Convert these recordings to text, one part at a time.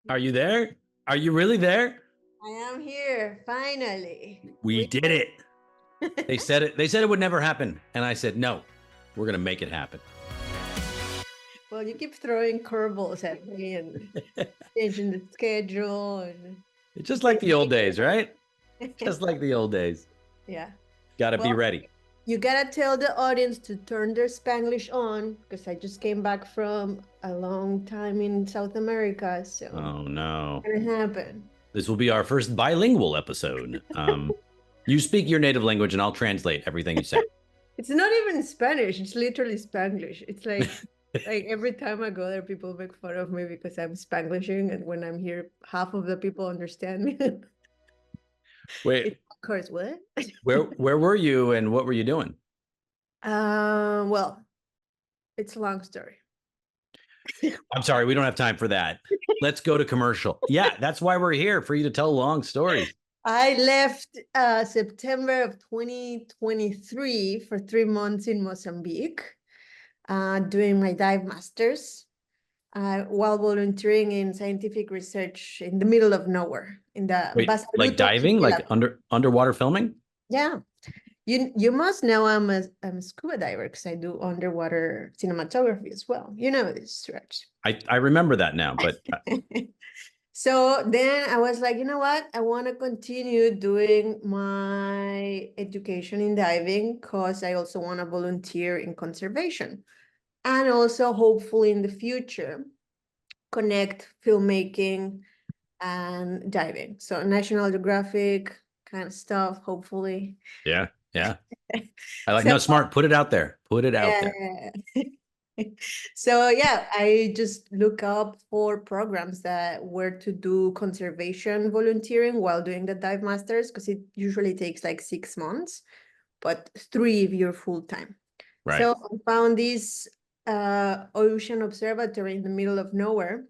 Are you there? Are you really there? I am here, finally. We did it. They said it. They said it would never happen, and I said no. We're gonna make it happen. Well, you keep throwing curveballs at me and changing the schedule and It's just like the old days, right? Just like the old days. yeah. Got to be Well, ready. you gotta tell the audience to turn their Spanglish on because I just came back from a long time in South America, so Oh no, it's gonna happen. this will be our first bilingual episode. You speak your native language, and I'll translate everything you say. It's not even Spanish, it's literally Spanglish. It's like every time I go there, people make fun of me because I'm Spanglishing, and when I'm here, half of the people understand me. Wait, Of course, what? where were you, and what were you doing? Well, it's a long story. I'm sorry, we don't have time for that. Let's go to commercial. Yeah, that's why we're here, for you to tell long stories. I left September of 2023 for 3 months in Mozambique, doing my dive masters while volunteering in scientific research in the middle of nowhere in the Wait, like Basaluto diving, like archipelago. underwater filming? Yeah, you must know I'm a scuba diver because I do underwater cinematography as well. You know this, stretch. I remember that now, but So then I was like, you know what? I want to continue doing my education in diving because I also want to volunteer in conservation. And also, hopefully, in the future, connect filmmaking and diving. So, National Geographic kind of stuff, hopefully. yeah. I like, So, no, smart. Put it out there. Put it out there. yeah. So yeah, I just look up for programs that were to do conservation volunteering while doing the dive masters because it usually takes like 6 months, but 3 if you're full time. Right. So I found this ocean observatory in the middle of nowhere,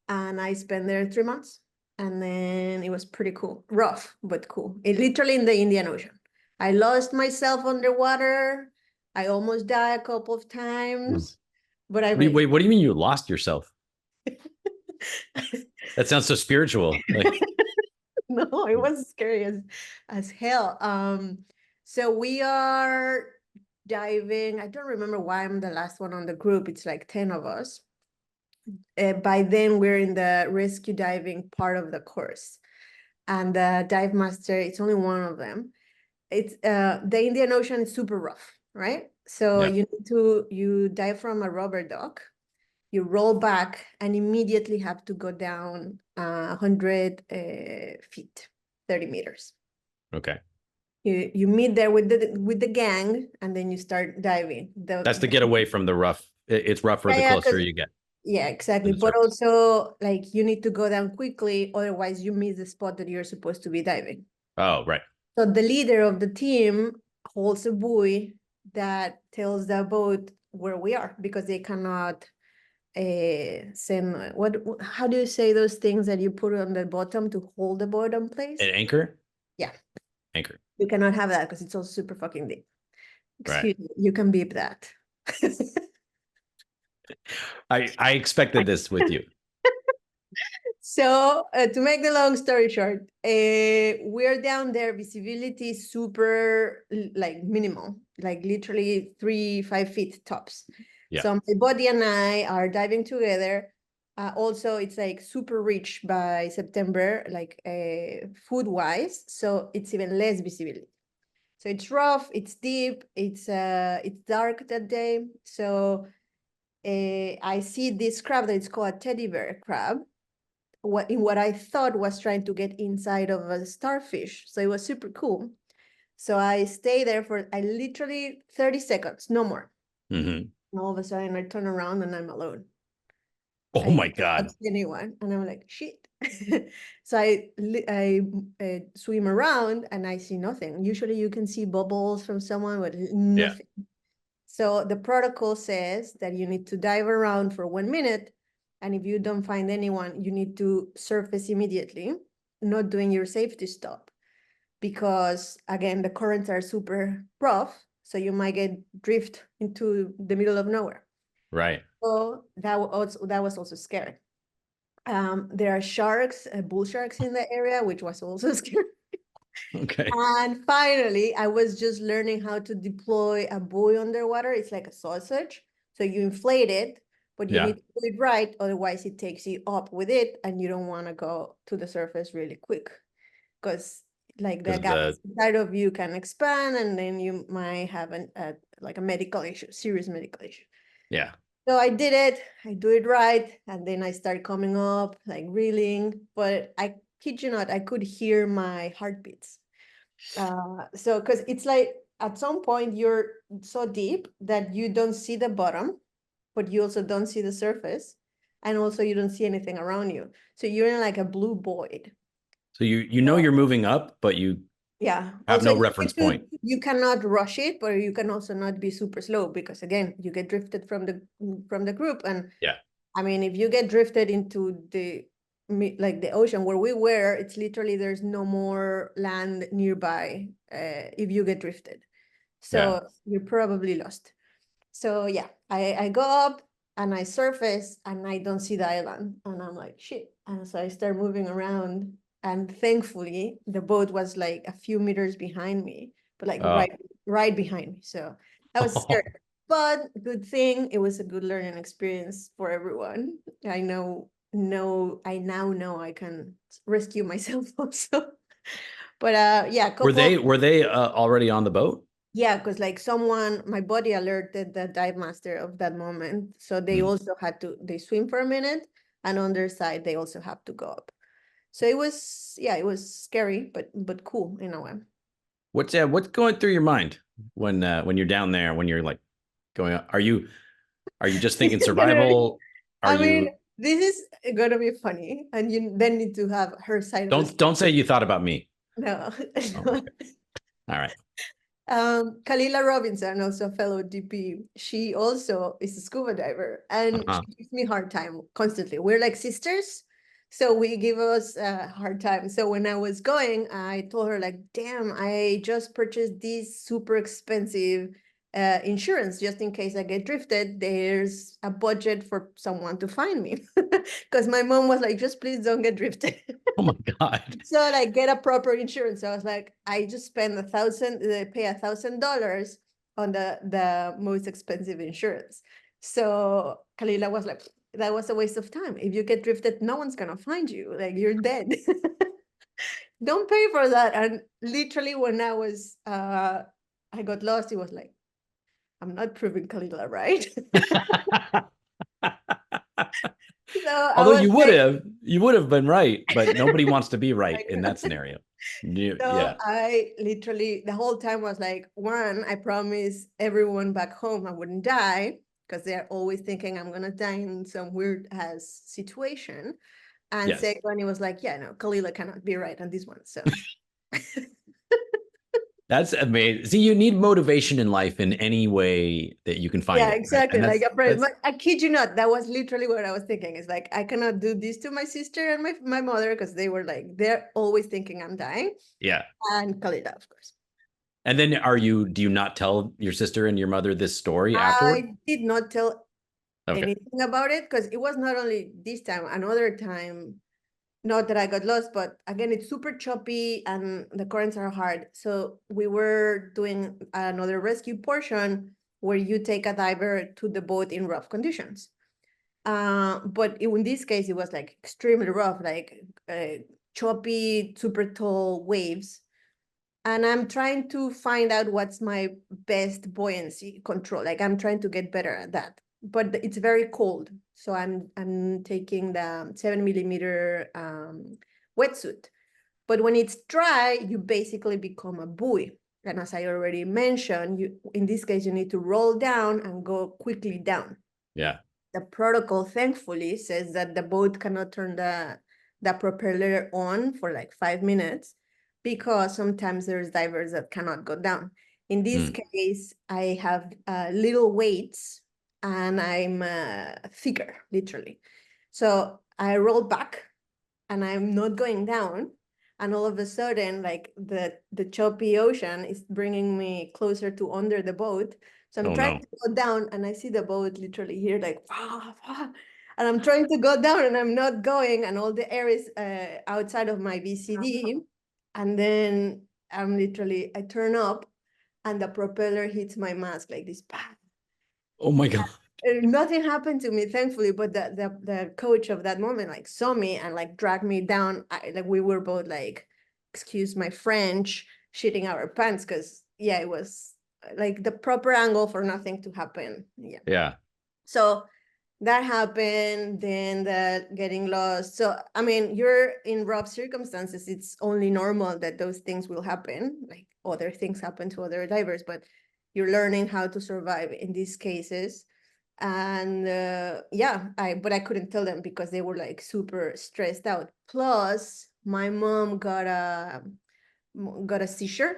and I spent there 3 months, and then it was pretty cool, rough but cool. It literally in the Indian Ocean. I lost myself underwater. I almost died a couple of times, but I made Wait, what do you mean you lost yourself? That sounds so spiritual. Like, no, it was scary as hell. So we are diving. I don't remember why I'm the last one on the group. It's like 10 of us. By then, we're in the rescue diving part of the course, and the dive master. It's only one of them. It's the Indian Ocean is super rough, right? So yeah. you dive from a rubber duck, you roll back, and immediately have to go down 100 feet, 30 meters. Okay. You meet there with the gang, and then you start diving. That's to get away from the rough. It's rougher the Yeah, closer you get yeah, to exactly. the But surface. also, like, you need to go down quickly, otherwise you miss the spot that you're supposed to be diving. Oh, right. So the leader of the team holds a buoy that tells the boat where we are because they cannot send how do you say those things that you put on the bottom to hold the boat in place? An anchor? Yeah, Anchor. you cannot have that because it's all super fucking deep. Right. Excuse me, you can beep that. I expected this with you. So to make the long story short, we're down there. Visibility is super like minimal, like literally 5 feet tops. Yeah. So my buddy and I are diving together. Also, it's like super rich by September, like food wise. So it's even less visibility. So it's rough, it's deep, it's dark that day. So I see this crab that is called a teddy bear crab what I thought was trying to get inside of a starfish. So it was super cool. So I stay there for I literally 30 seconds, no more. Mm-hmm. And all of a sudden I turn around and I'm alone. Oh I my don't God. see anyone, and I'm like, shit. So I swim around and I see nothing. Usually you can see bubbles from someone, but Yeah. nothing. So the protocol says that you need to dive around for 1 minute. And if you don't find anyone, you need to surface immediately, not doing your safety stop. Because again, the currents are super rough. So you might get drift into the middle of nowhere. Right. So that was also scary. There are sharks, bull sharks in the area, which was also scary. Okay. And finally, I was just learning how to deploy a buoy underwater. It's like a sausage. So you inflate it, but you Yeah. need to do it right. Otherwise, it takes you up with it, and you don't want to go to the surface really quick, because like the Because gas inside of you can expand, and then you might have like a medical issue, serious medical issue. yeah. So I did it, I do it right, and then I start coming up, like reeling, but I kid you not, I could hear my heartbeats. So, because it's like at some point you're so deep that you don't see the bottom, but you also don't see the surface, and also you don't see anything around you. So you're in like a blue void. So you know you're moving up, but you Yeah. have Also, no reference point. you cannot rush it, but you can also not be super slow, because again, you get drifted from the group. And Yeah. I mean, if you get drifted into like the ocean where we were, it's literally there's no more land nearby if you get drifted. Yeah. So you're probably lost. So yeah, I go up and I surface and I don't see the island. And I'm like, shit. And so I start moving around. And thankfully, the boat was like a few meters behind me, but like right behind me. So I was scared. But good thing, it was a good learning experience for everyone. I now know I can rescue myself also. But yeah, Were couple. they already on the boat? Yeah, because like my body alerted the dive master of that moment. So they Hmm. also they swim for a minute, and on their side, they also have to go up. So it was scary, but cool in a way. What's going through your mind when you're down there, when you're like going up? Are you just thinking survival? Are I mean, you this is gonna be funny, and you then need to have her side of the story. don't say you thought about me. No. Oh, okay. All right. Kalila Robinson, also a fellow DP, she also is a scuba diver, and Uh-huh. she gives me a hard time constantly. We're like sisters, so we give us a hard time. So when I was going, I told her like, damn, I just purchased this super expensive insurance just in case I get drifted. There's a budget for someone to find me. Because my mom was like, just please don't get drifted. Oh my God. So like get a proper insurance. So I was like, I just spent pay $1,000 on the most expensive insurance. So Kalila was like, that was a waste of time. If you get drifted, no one's gonna find you. Like you're dead. Don't pay for that. And literally when I got lost, it was like, I'm not proving Kalila right. So I Although was like, you would have been right, but nobody wants to be right in that scenario. so Yeah. I literally the whole time was like, one, I promised everyone back home I wouldn't die, because they're always thinking I'm gonna die in some weird ass situation. And Yes. second, it was like, yeah, no, Kalila cannot be right on this one. So That's amazing. See, you need motivation in life in any way that you can find yeah, it, right? exactly. And Like a friend, that's but I kid you not, that was literally what I was thinking. It's like I cannot do this to my sister and my mother, because they were like, they're always thinking I'm dying. yeah. And Kalila, of course. And then do you not tell your sister and your mother this story afterward? I did not tell Okay. anything about it, because it was not only this time, another time, not that I got lost, but again, it's super choppy and the currents are hard. So we were doing another rescue portion where you take a diver to the boat in rough conditions. But in this case, it was like extremely rough, like choppy, super tall waves. And I'm trying to find out what's my best buoyancy control. Like I'm trying to get better at that. But it's very cold, so I'm taking the 7 millimeter wetsuit. But when it's dry, you basically become a buoy. And as I already mentioned, in this case you need to roll down and go quickly down. Yeah. The protocol, thankfully, says that the boat cannot turn the propeller on for like 5 minutes, because sometimes there's divers that cannot go down. In this case, I have little weights and I'm thicker, literally. So I roll back and I'm not going down. And all of a sudden, like the choppy ocean is bringing me closer to under the boat. So I'm Oh trying no. to go down and I see the boat literally here, like, and I'm trying to go down and I'm not going, and all the air is outside of my VCD. And then I turn up and the propeller hits my mask like this. Bah! Oh my God. Nothing happened to me, thankfully, but the coach of that moment like saw me and like dragged me down. Like we were both like, excuse my French, shitting our pants, because yeah, it was like the proper angle for nothing to happen. Yeah. Yeah. So that happened, then the getting lost. So I mean, you're in rough circumstances. It's only normal that those things will happen. Like other things happen to other divers, but you're learning how to survive in these cases. And yeah, but I couldn't tell them because they were like super stressed out. Plus, my mom got a seizure.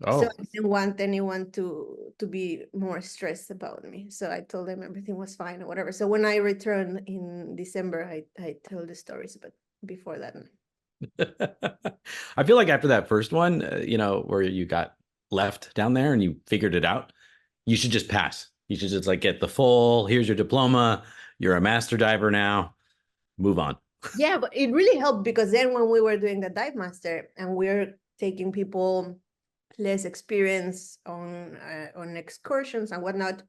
So Oh. I didn't want anyone to be more stressed about me. So I told them everything was fine or whatever. So when I returned in December, I tell the stories, but before that, no. I feel like after that first one, where you got left down there and you figured it out, you should just pass. You should just like get the full, here's your diploma. You're a master diver now. Move on. Yeah, but it really helped because then when we were doing the dive master and we're taking people less experience on excursions and whatnot,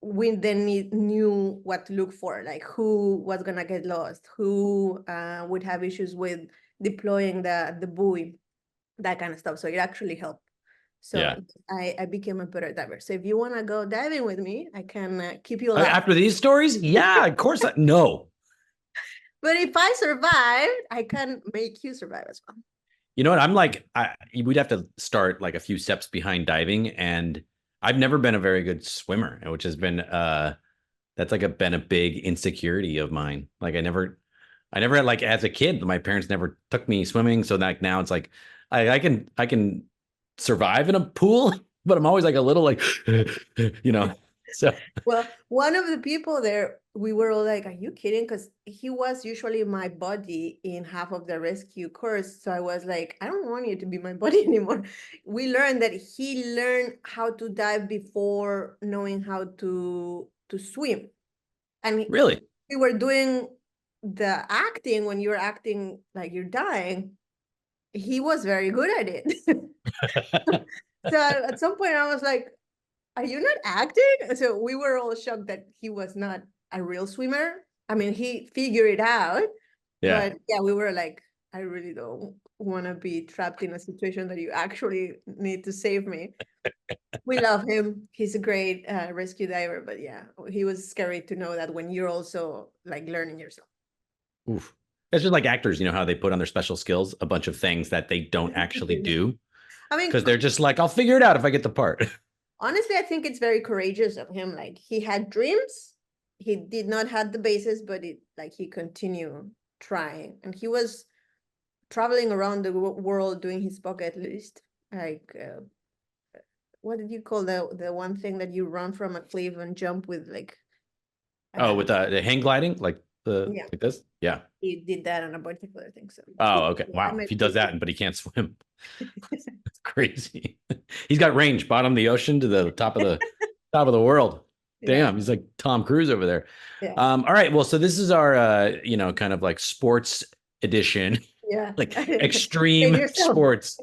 we then knew what to look for, like who was gonna get lost, who would have issues with deploying the buoy, that kind of stuff. So it actually helped. So Yeah. I became a better diver. So if you want to go diving with me, I can keep you alive. After these stories, yeah, of course. No. But if I survive, I can make you survive as well. You know what? I'm like, we'd have to start like a few steps behind diving, and I've never been a very good swimmer, which has been that's like been a big insecurity of mine. Like I never had, like, as a kid, my parents never took me swimming, so like now it's like I can survive in a pool, but I'm always like a little like So Well, one of the people there, we were all like, are you kidding? Because he was usually my buddy in half of the rescue course. So I was like, I don't want you to be my buddy anymore. We learned that he learned how to dive before knowing how to swim. And really, we were doing the acting when you're acting like you're dying. He was very good at it. So at some point I was like, are you not acting? So we were all shocked that he was not a real swimmer. I mean, he figured it out, yeah. but yeah, we were like, I really don't want to be trapped in a situation that you actually need to save me. We love him. He's a great rescue diver, but yeah, he was scary to know that when you're also like learning yourself. Oof. It's just like actors, how they put on their special skills a bunch of things that they don't actually do I mean, because they're just like, I'll figure it out if I get the part. honestly, I think it's very courageous of him. Like he had dreams. He did not have the basis, but he continued trying. And he was traveling around the world doing his bucket list. Like what did you call the one thing that you run from a cliff and jump with like Oh, with the hang gliding, like yeah, like this? Yeah. he did that on a bunch of other things. So Oh, okay. I Wow. If met he does that, but he can't swim, it's crazy. He's got range, bottom of the ocean to the top of the world. yeah, Damn, he's like Tom Cruise over there. yeah, All right. Well, so this is our kind of like sports edition, yeah. like Save extreme yourself. sports.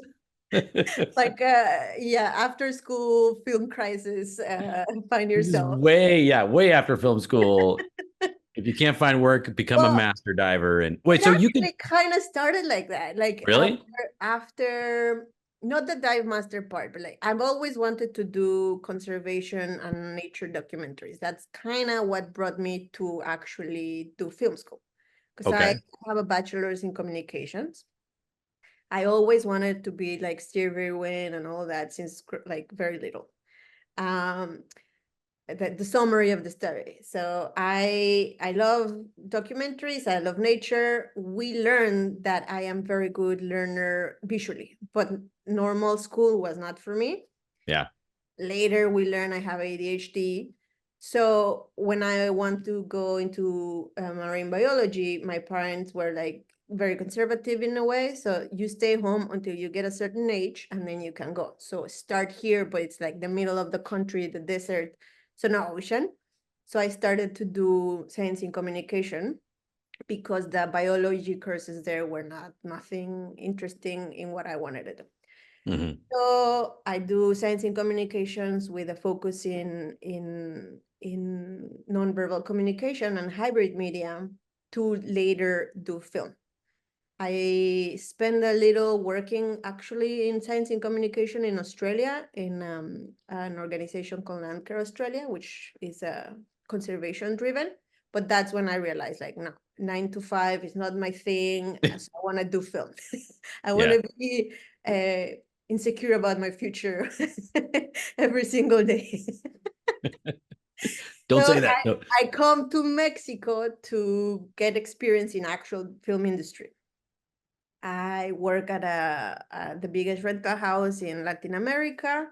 Like yeah, after school film crisis, find This is yourself. way after film school. If you can't find work, become a Well, master diver. And wait, it so you could actually kind of started like that. Like really? after not the dive master part, but like I've always wanted to do conservation and nature documentaries. That's kind of what brought me to actually do film school. Because I Okay. have a bachelor's in communications. I always wanted to be like steering and all that since like very little. Um, the summary of the story. So I love documentaries. I love nature. We learned that I am very good learner visually, but normal school was not for me. Yeah. Later, we learned I have ADHD. So when I want to go into marine biology, my parents were like very conservative in a way. So you stay home until you get a certain age and then you can go. So start here, but it's like the middle of the country, the desert, so no ocean. So I started to do science in communication because the biology courses there were nothing interesting in what I wanted to do. Mm-hmm. So I do science in communications with a focus in nonverbal communication and hybrid media to later do film. I spent a little working actually in science in communication in Australia in an organization called Landcare Australia, which is conservation driven. But that's when I realized, like, no, 9 to 5 is not my thing. So I want to do film. I want Yeah. to be insecure about my future every single day. Don't So say that. No. I come to Mexico to get experience in actual film industry. I work at the biggest rental house in Latin America.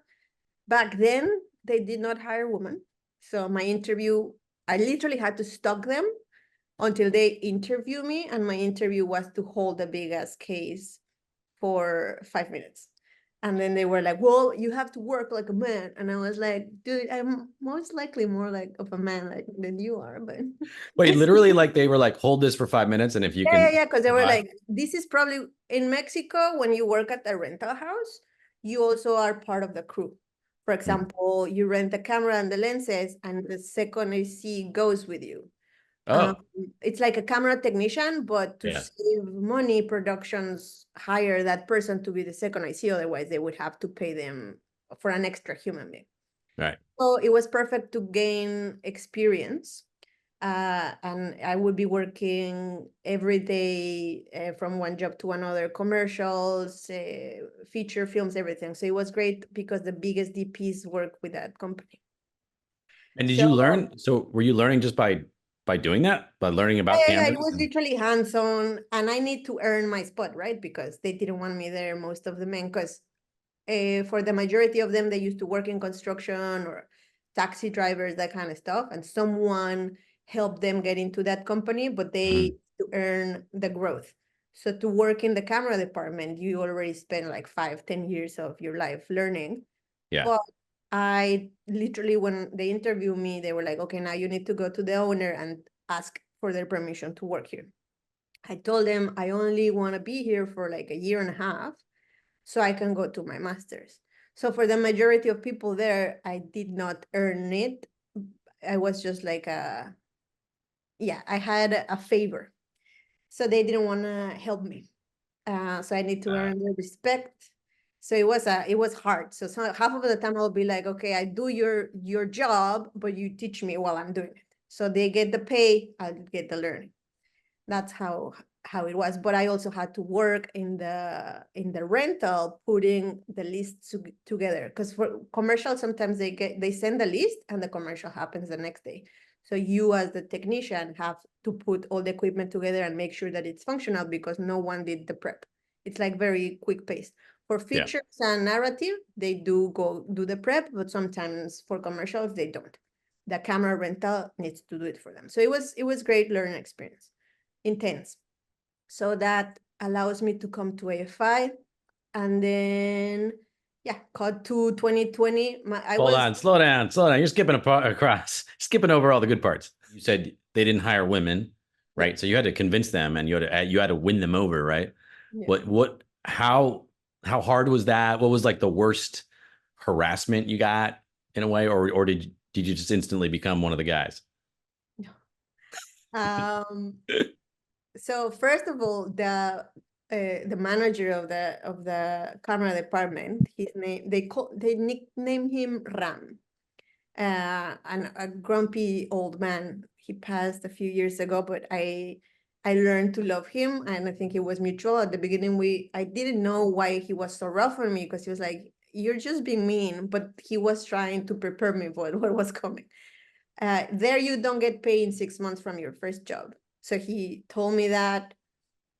Back then, they did not hire women. So my interview, I literally had to stalk them until they interview me. And my interview was to hold the biggest case for 5 minutes. And then they were like, well, you have to work like a man. And I was like, dude, I'm most likely more like of a man like than you are, but Wait, literally, like they were like, hold this for 5 minutes, and if you can, yeah, because they were like, this is probably in Mexico, when you work at a rental house, you also are part of the crew. For example, you rent the camera and the lenses, and the second AC goes with you. oh, It's like a camera technician, but to yeah, save money, productions hire that person to be the second IC. Otherwise, they would have to pay them for an extra human being. right. So it was perfect to gain experience. And I would be working every day from one job to another, commercials, feature films, everything. So it was great because the biggest DPs work with that company. And did So you learn? So were you learning just by doing that? By learning about yeah, it cameras? was literally hands-on, and I need to earn my spot, right? Because they didn't want me there, most of the men, because for the majority of them, they used to work in construction or taxi drivers, that kind of stuff. And someone helped them get into that company, but they to earn the growth. So to work in the camera department, you already spend like 5-10 years of your life learning. Yeah. But I literally, when they interviewed me, they were like, okay, now you need to go to the owner and ask for their permission to work here. I told them I only want to be here for like a year and a half so I can go to my master's. So for the majority of people there, I did not earn it. I was just like I had a favor. So they didn't want to help me. So I need to earn their respect. So it was hard. So half of the time I'll be like, okay, I do your job, but you teach me while I'm doing it. So they get the pay, I'll get the learning. That's how it was. But I also had to work in the rental, putting the lists together, because for commercial, sometimes they send the list and the commercial happens the next day. So you as the technician have to put all the equipment together and make sure that it's functional, because no one did the prep. It's like very quick pace. For features and narrative, they do go do the prep, but sometimes for commercials, they don't. The camera rental needs to do it for them. So it was great learning experience. Intense. So that allows me to come to AFI, and then cut to 2020. Hold on, slow down. You're skipping skipping over all the good parts. You said they didn't hire women, right? So you had to convince them, and you had to win them over, right? Yeah. How hard was that? What was like the worst harassment you got in a way, or did you just instantly become one of the guys? So first of all, the manager of the camera department, his name, they nicknamed him Ram, and a grumpy old man. He passed a few years ago, but I learned to love him, and I think it was mutual. At the beginning, I didn't know why he was so rough on me, because he was like, "You're just being mean," but he was trying to prepare me for what was coming. There, you don't get paid in 6 months from your first job. So he told me that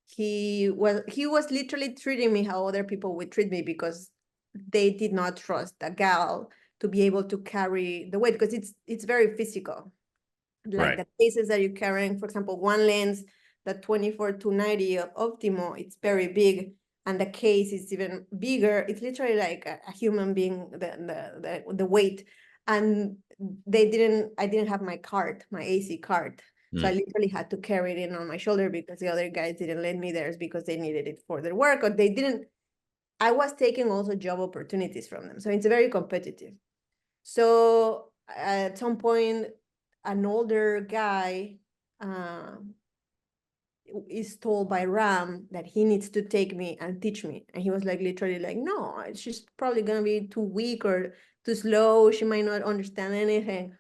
he was literally treating me how other people would treat me, because they did not trust a gal to be able to carry the weight, because it's very physical. Like Right. the cases that you're carrying, for example, one lens, the 24-90 of Optimo, it's very big, and the case is even bigger. It's literally like a human being, the weight. And I didn't have my card, my AC card. So I literally had to carry it in on my shoulder because the other guys didn't let me theirs because they needed it for their work, or they didn't. I was taking also job opportunities from them. So it's very competitive. So at some point, an older guy is told by Ram that he needs to take me and teach me. And he was like, literally like, no, she's probably going to be too weak or too slow. She might not understand anything.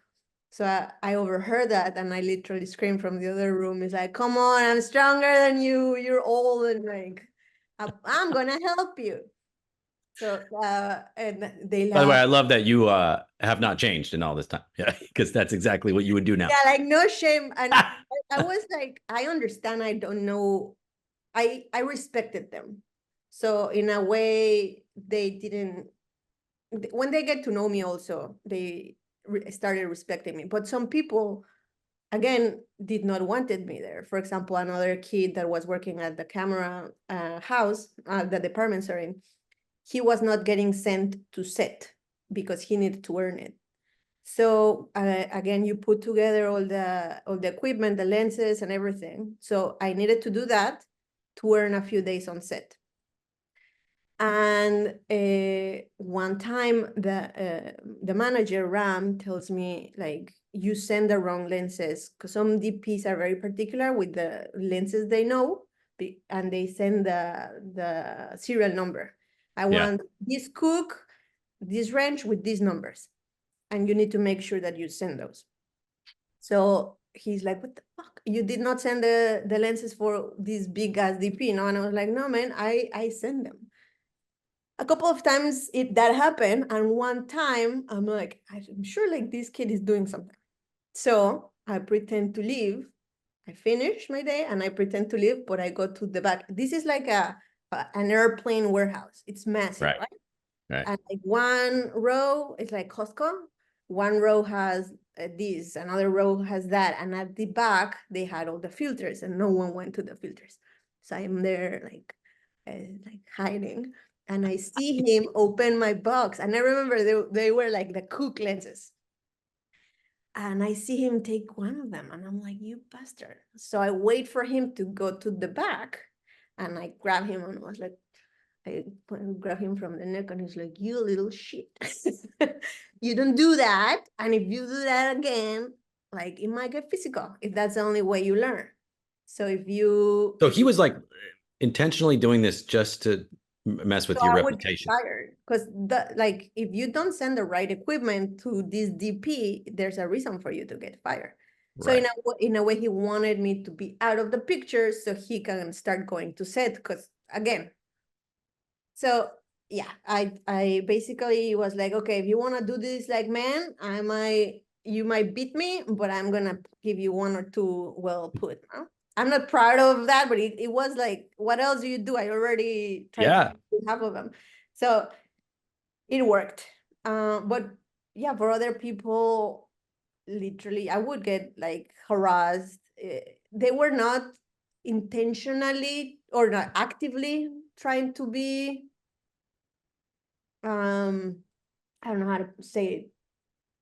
So I overheard that, and I literally screamed from the other room. It's like, come on, I'm stronger than you. You're old, and like, I'm going to help you. So, and they By the way, I laughed. love that you have not changed in all this time. Yeah, because that's exactly what you would do now. Yeah, like no shame. And I was like, I understand. I don't know. I respected them. So in a way, they didn't, when they get to know me also, they started respecting me. But some people, again, did not wanted me there. For example, another kid that was working at the camera house, the department, sorry, he was not getting sent to set because he needed to earn it. So again, you put together all the equipment, the lenses and everything. So I needed to do that to earn a few days on set. And one time the manager Ram tells me, like, you send the wrong lenses, because some DPs are very particular with the lenses they know, and they send the serial number. I want this cook, this range with these numbers, and you need to make sure that you send those. So he's like, what the fuck? You did not send the lenses for this big ass DP, no? And I was like, no, man, I send them. A couple of times that happened, and one time I'm like, I'm sure like this kid is doing something. So I pretend to leave. I finish my day and I pretend to leave, but I go to the back. This is like an airplane warehouse. It's massive, right? And like one row is like Costco. One row has this, another row has that. And at the back, they had all the filters, and no one went to the filters. So I'm there like hiding. And I see him open my box. And I remember they were like the cook lenses. And I see him take one of them. And I'm like, you bastard. So I wait for him to go to the back. And I grab him and I was like, I grab him from the neck, and he's like, you little shit. You don't do that. And if you do that again, like, it might get physical if that's the only way you learn. So So he was like intentionally doing this just to mess with your reputation. Because like, if you don't send the right equipment to this DP, there's a reason for you to get fired. So in a way, he wanted me to be out of the picture so he can start going to set. Because again, so yeah, I basically was like, okay, if you want to do this like man, you might beat me, but I'm gonna give you one or two well put. Huh? I'm not proud of that, but it was like, what else do you do? I already tried to do half of them. So it worked. But yeah, for other people, literally, I would get like harassed. They were not intentionally or not actively trying to be, I don't know how to say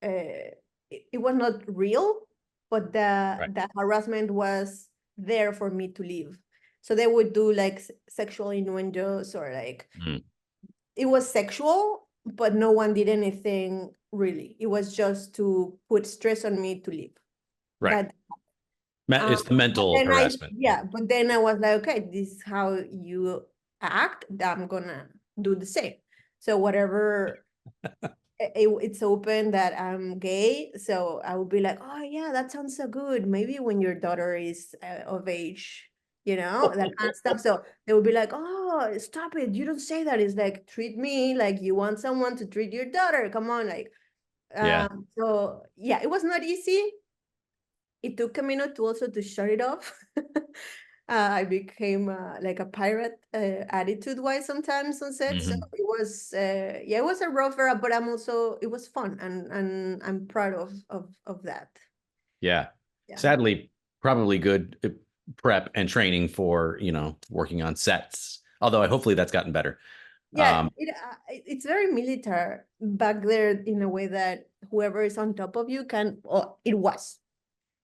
it. It was not real, but the harassment was there for me to leave. So they would do like sexual innuendos, or like it was sexual, but no one did anything really. It was just to put stress on me to leave. Right. It's the mental harassment. But then I was like, okay, this is how you act. I'm gonna do the same. So whatever, it's open that I'm gay. So I would be like, oh yeah, that sounds so good. Maybe when your daughter is of age, that kind of stuff. So they would be like, oh, stop it. You don't say that. It's like, treat me like you want someone to treat your daughter. Come on. Like, so yeah, it was not easy. It took a minute to also to shut it off. I became like a pirate attitude-wise sometimes on set. So it was, it was a rough era, but it was fun, and I'm proud of that. Yeah. Sadly, probably good prep and training for, working on sets. Although hopefully that's gotten better. Yeah, it's very military back there in a way that whoever is on top of you can, or it was,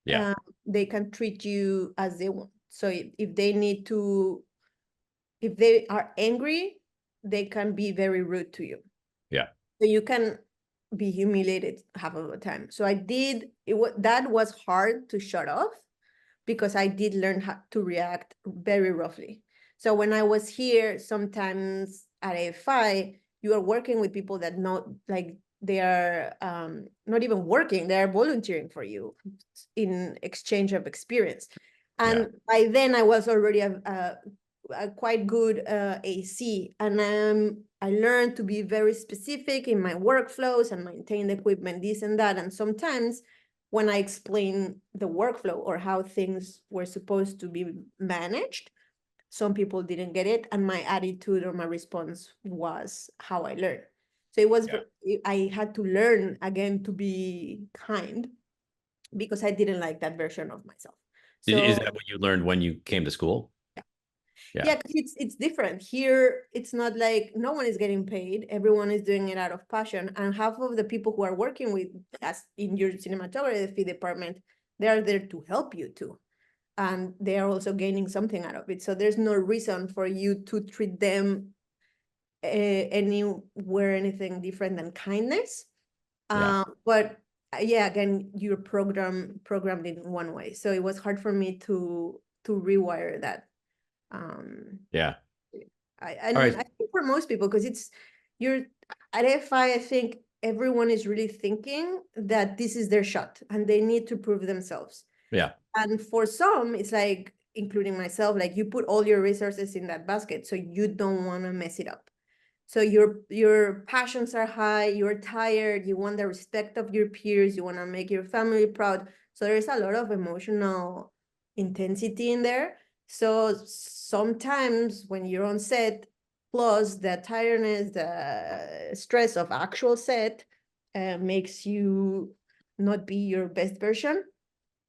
Yeah. they can treat you as they want. So if they need to, if they are angry, they can be very rude to you. Yeah. So you can be humiliated half of the time. So I did, that was hard to shut off, because I did learn how to react very roughly. So when I was here, sometimes at AFI, you are working with people that not like they are not even working, they are volunteering for you in exchange of experience. And by then I was already a quite good AC, and I learned to be very specific in my workflows and maintain the equipment, this and that. And sometimes when I explain the workflow or how things were supposed to be managed, some people didn't get it, and my attitude or my response was how I learned. So it was, I had to learn again to be kind, because I didn't like that version of myself. So Is that what you learned when you came to school? yeah, because it's different here. It's not like no one is getting paid, everyone is doing it out of passion, and half of the people who are working with us in your cinematography department, they are there to help you too, and they are also gaining something out of it. So there's no reason for you to treat them anywhere anything different than kindness. But yeah, again, you're programmed in one way, so it was hard for me to rewire that. Yeah. I All right. think for most people, because you're at AFI, I think everyone is really thinking that this is their shot and they need to prove themselves. Yeah. And for some, it's like, including myself, like you put all your resources in that basket, so you don't want to mess it up. So your passions are high, you're tired, you want the respect of your peers, you want to make your family proud. So there's a lot of emotional intensity in there. So sometimes when you're on set, plus the tiredness, the stress of actual set, makes you not be your best version.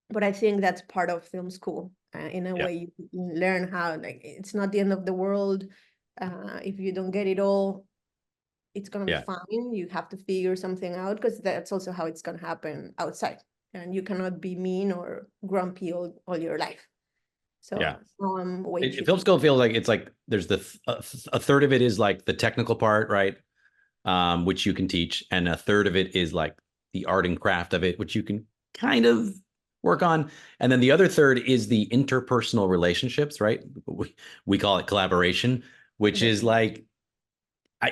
But I think that's part of film school. In a way, you learn how, like, it's not the end of the world. If you don't get it all, it's gonna be fine. You have to figure something out, because that's also how it's gonna happen outside. And you cannot be mean or grumpy all your life. So Film school feels like it's like there's a third of it is like the technical part, right? Which you can teach, and a third of it is like the art and craft of it, which you can kind of work on. And then the other third is the interpersonal relationships, right? We call it collaboration, which is like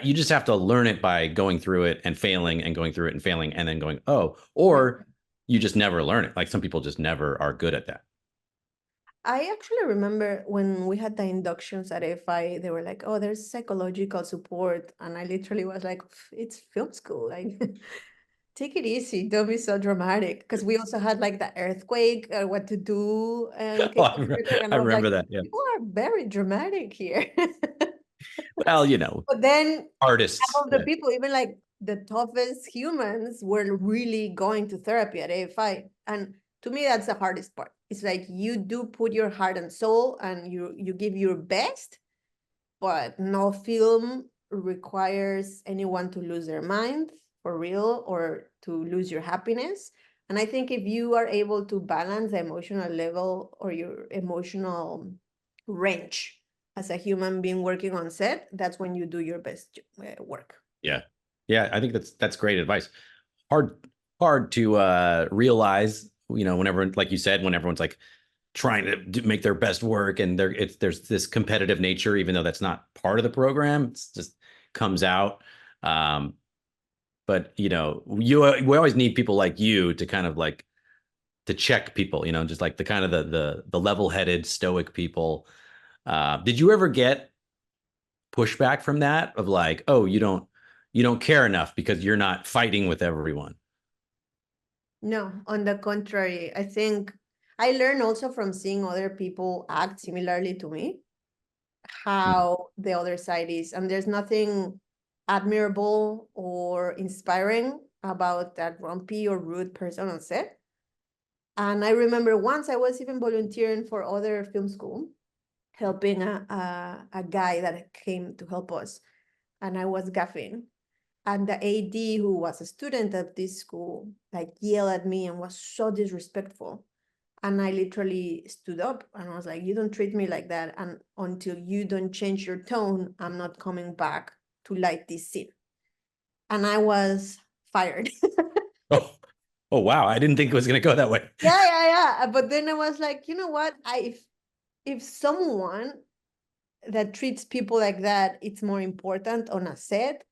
you just have to learn it by going through it and failing and going through it and failing and then going, oh, or you just never learn it. Like some people just never are good at that. I actually remember when we had the inductions at AFI, they were like, oh, there's psychological support. And I literally was like, it's film school. Like, take it easy. Don't be so dramatic. Because we also had like the earthquake, what to do in case of earthquake. And I I was like, remember that. Yeah. people are very dramatic here. Well, you know, but then artists. some of the people, even like the toughest humans, were really going to therapy at AFI. And to me, that's the hardest part. It's like you do put your heart and soul and you give your best, but no film requires anyone to lose their mind for real or to lose your happiness. And I think if you are able to balance the emotional level or your emotional range as a human being working on set, that's when you do your best work. Yeah. Yeah. I think that's great advice. Hard to realize, you know, whenever, like you said, when everyone's like trying to make their best work and there's this competitive nature, even though that's not part of the program, it's just comes out. But you know, we always need people like you to kind of like to check people, you know, just like the kind of the level-headed stoic people. Did you ever get pushback from that of like, oh, you don't care enough because you're not fighting with everyone? No, on the contrary, I think I learned also from seeing other people act similarly to me, how the other side is. And there's nothing admirable or inspiring about that grumpy or rude person on set. And I remember once I was even volunteering for other film school, helping a guy that came to help us. And I was gaffing. And the AD, who was a student at this school, like yelled at me and was so disrespectful. And I literally stood up and I was like, you don't treat me like that. And until you don't change your tone, I'm not coming back to light this scene. And I was fired. Oh, oh wow. I didn't think it was going to go that way. Yeah. But then I was like, you know what? If someone that treats people like that, it's more important on a set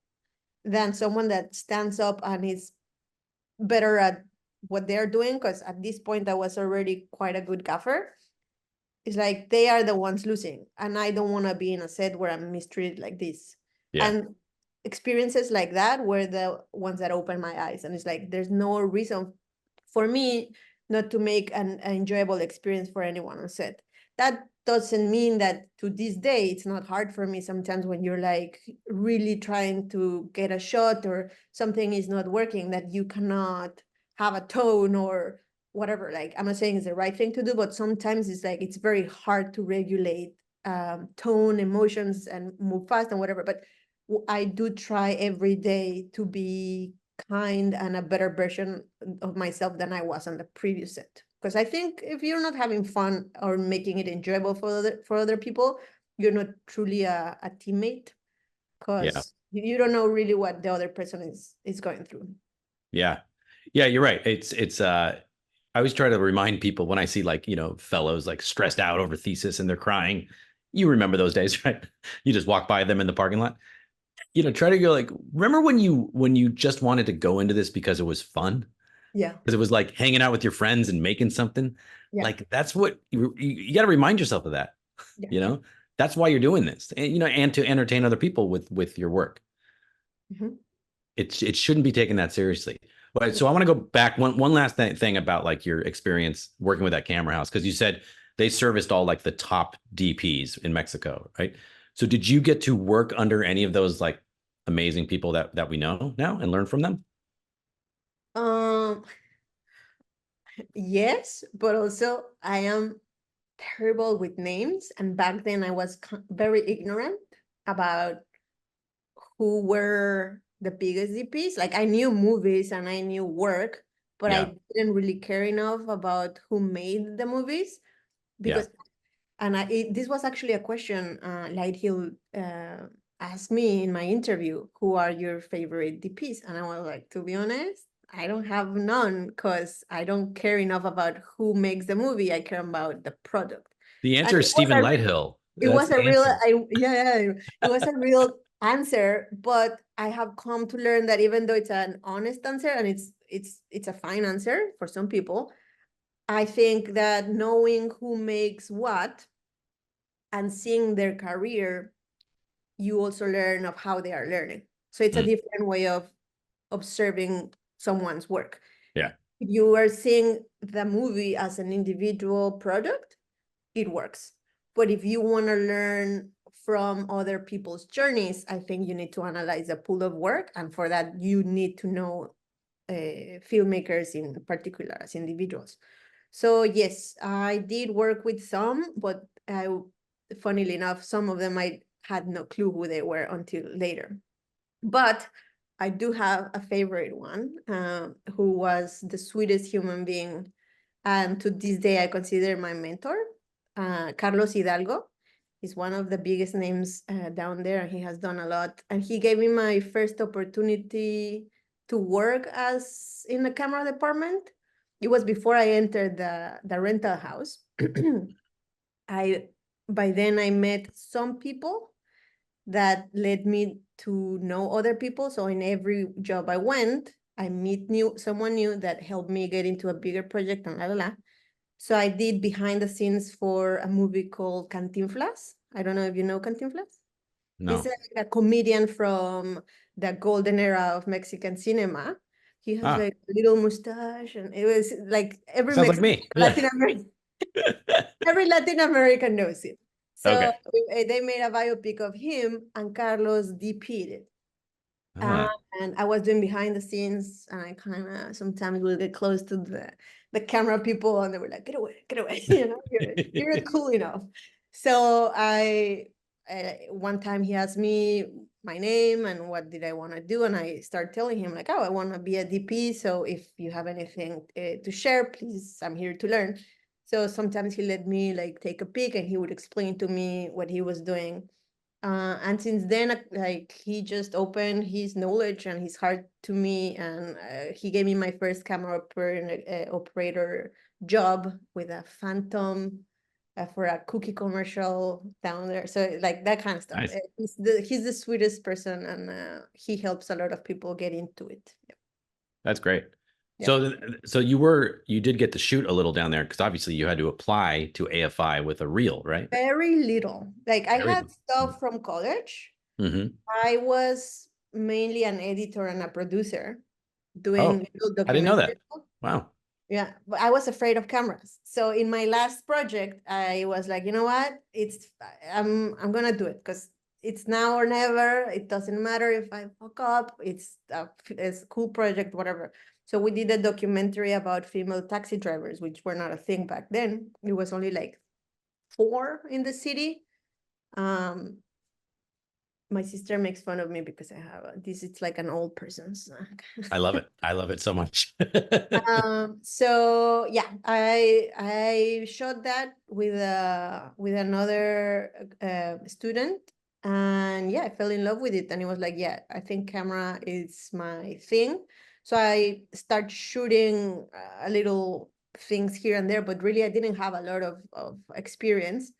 than someone that stands up and is better at what they're doing, because at this point I was already quite a good gaffer. It's like they are the ones losing, and I don't want to be in a set where I'm mistreated like this. Yeah. And experiences like that were the ones that opened my eyes, and it's like there's no reason for me not to make an enjoyable experience for anyone on set. That doesn't mean that to this day it's not hard for me sometimes when you're like really trying to get a shot or something is not working, that you cannot have a tone or whatever. Like, I'm not saying it's the right thing to do, but sometimes it's like it's very hard to regulate tone, emotions, and move fast and whatever. But I do try every day to be kind and a better version of myself than I was on the previous set. Because I think if you're not having fun or making it enjoyable for other people, you're not truly a teammate, Yeah. because you don't know really what the other person is going through. Yeah. Yeah, you're right. I always try to remind people when I see like, fellows like stressed out over thesis and they're crying. You remember those days, right? You just walk by them in the parking lot. Try to go like, remember when you just wanted to go into this because it was fun? Yeah. Because it was like hanging out with your friends and making something. Yeah. Like that's what you got to remind yourself of that. Yeah. That's why you're doing this. And to entertain other people with your work. Mm-hmm. It shouldn't be taken that seriously. But so I want to go back one last thing about like your experience working with that camera house, because you said they serviced all like the top DPs in Mexico, right? So did you get to work under any of those like amazing people that we know now and learn from them? Um, yes, but also I am terrible with names, and back then I was very ignorant about who were the biggest DPs. Like, I knew movies and I knew work, but Yeah. I didn't really care enough about who made the movies, Yeah. because this was actually a question Lighthill asked me in my interview, who are your favorite DPs? And I was like, to be honest, I don't have none, because I don't care enough about who makes the movie. I care about the product. The And answer is Stephen Lighthill. it That's was the a real, answer. it was a real answer, but I have come to learn that even though it's an honest answer and it's a fine answer for some people, I think that knowing who makes what and seeing their career, you also learn of how they are learning. So it's a different way of observing someone's work. Yeah. If you are seeing the movie as an individual product, it works. But if you want to learn from other people's journeys, I think you need to analyze the pool of work. And for that, you need to know filmmakers in particular as individuals. So yes, I did work with some, but funnily enough, some of them I had no clue who they were until later. But I do have a favorite one, who was the sweetest human being. And to this day, I consider my mentor, Carlos Hidalgo. He's one of the biggest names down there, and he has done a lot. And he gave me my first opportunity to work as in the camera department. It was before I entered the rental house. By then I met some people that led me to know other people. So in every job I went, I meet someone new that helped me get into a bigger project and la la la. So I did behind the scenes for a movie called Cantinflas. I don't know if you know Cantinflas. He's No. a comedian from the golden era of Mexican cinema. He has Ah, like a little mustache, and it was like every sounds like Mexican, me. Yeah. Latin American, every Latin American knows him. So Okay. they made a biopic of him, and Carlos DP'd it. Ah, And I was doing behind the scenes, and I kind of sometimes would get close to the camera people, and they were like, get away, you're not cool enough. So one time he asked me, my name and what did I want to do. And I start telling him like, oh, I want to be a DP. So if you have anything to share, please, I'm here to learn. So sometimes he let me like take a peek and he would explain to me what he was doing. And since then, like he just opened his knowledge and his heart to me, and he gave me my first camera operator job with a Phantom for a cookie commercial down there. So like that kind of stuff. Nice. He's the sweetest person, and he helps a lot of people get into it. Yeah. That's great. Yeah. So you did get to shoot a little down there because obviously you had to apply to AFI with a reel, right? Very little. Like I Very had little. stuff from college. Mm-hmm. I was mainly an editor and a producer doing Oh, little I didn't know documentary. that. Wow. Yeah, but I was afraid of cameras. So in my last project, I was like, you know what? I'm gonna do it because it's now or never. It doesn't matter if I fuck up. It's a cool project, whatever. So we did a documentary about female taxi drivers, which were not a thing back then. It was only like 4 in the city. My sister makes fun of me because I have this. It's like an old person's. I love it. I love it so much. So yeah, I shot that with another student, and yeah, I fell in love with it, and it was like, yeah, I think camera is my thing. So I start shooting a little things here and there, but really I didn't have a lot of experience.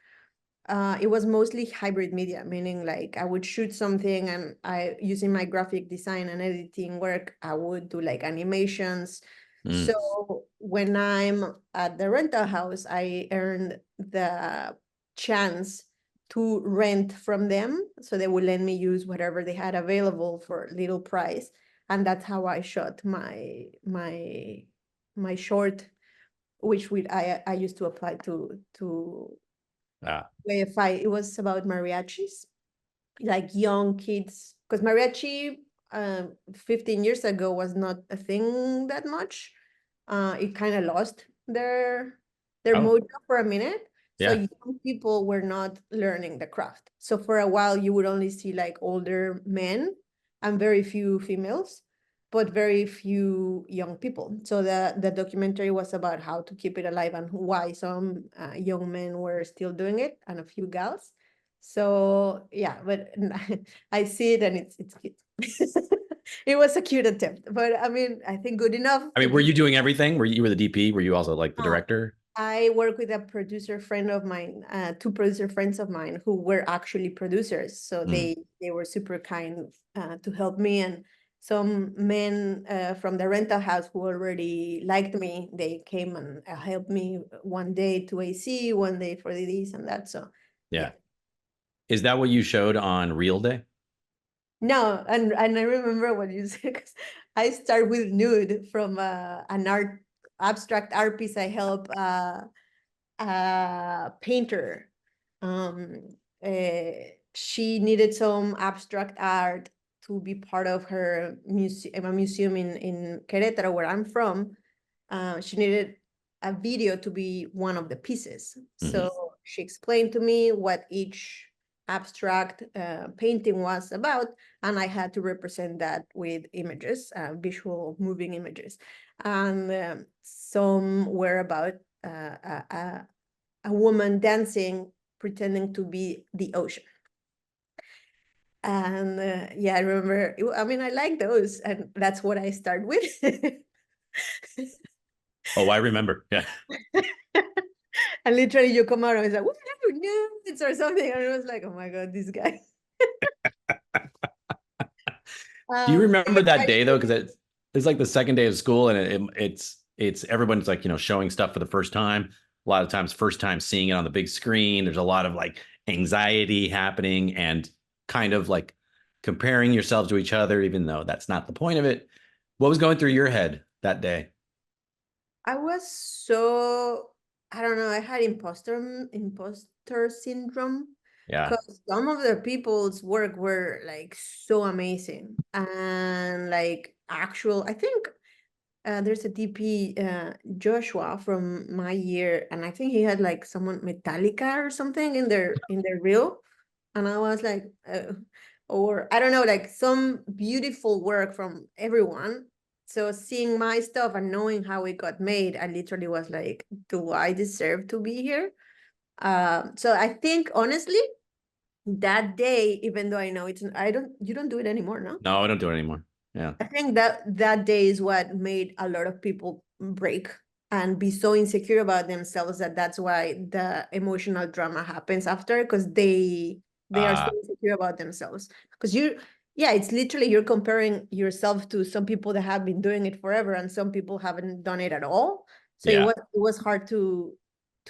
It was mostly hybrid media, meaning like I would shoot something and using my graphic design and editing work, I would do like animations. Mm. So when I'm at the rental house, I earned the chance to rent from them. So they would let me use whatever they had available for little price. And that's how I shot my short, which I used to apply to Ah. AFI. It was about mariachis, like young kids, because mariachi 15 years ago was not a thing that much. It kind of lost their Oh, mojo for a minute. So yeah. young people were not learning the craft. So for a while, you would only see like older men and very few females, but very few young people. So the documentary was about how to keep it alive and why some young men were still doing it and a few gals. So yeah, but I see it and it's cute. It was a cute attempt, but I mean, I think good enough I to mean, were be. you doing everything? You were the DP? Were you also like the Uh, director? I work with a producer friend of mine, 2 producer friends of mine who were actually producers. So Mm. they were super kind to help me. And some men from the rental house who already liked me, they came and helped me one day to AC, one day for this and that. So Yeah. yeah. Is that what you showed on Reel Day? No, and I remember what you said, 'cause I start with nude from an abstract art piece. I help a painter. Um, she needed some abstract art to be part of her museum in Querétaro, where I'm from. She needed a video to be one of the pieces. Mm-hmm. So she explained to me what each abstract painting was about, and I had to represent that with images, visual moving images. And some were about a woman dancing, pretending to be the ocean. And yeah, I remember, I mean, I like those, and that's what I start with. Oh, I remember. Yeah. And literally you come out and it's like, what nudes or something. And it was like, oh my God, this guy. Do you So remember yeah, that day though? Because it's like the second day of school, and it's everyone's like showing stuff for the first time. A lot of times, first time seeing it on the big screen. There's a lot of like anxiety happening and kind of like comparing yourselves to each other, even though that's not the point of it. What was going through your head that day? I was so, I don't know, I had imposter syndrome, Yeah. because some of the people's work were like so amazing, and like actual, I think there's a DP, Joshua from my year, and I think he had like someone Metallica or something in their reel, and I was like, or I don't know, like some beautiful work from everyone. So seeing my stuff and knowing how it got made, I literally was like, do I deserve to be here? So I think honestly, that day, even though I know you don't do it anymore, no? No, I don't do it anymore. Yeah. I think that day is what made a lot of people break and be so insecure about themselves that that's why the emotional drama happens after, because they are so insecure about themselves. Because yeah, it's literally you're comparing yourself to some people that have been doing it forever and some people haven't done it at all. So Yeah. it was hard to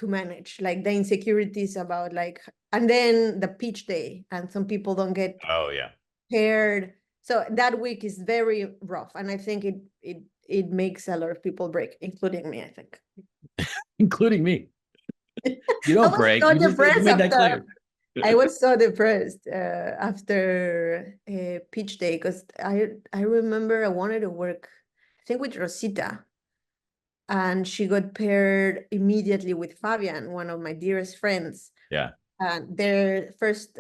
manage, like the insecurities about like, and then the pitch day, and some people don't get Oh yeah. paired. So that week is very rough, and I think it makes a lot of people break, including me, I think. Including me. You I don't was break. so You just depressed made that after clear. I was so depressed after pitch day, because I remember I wanted to work, I think, with Rosita, and she got paired immediately with Fabian, one of my dearest friends. Yeah. And their first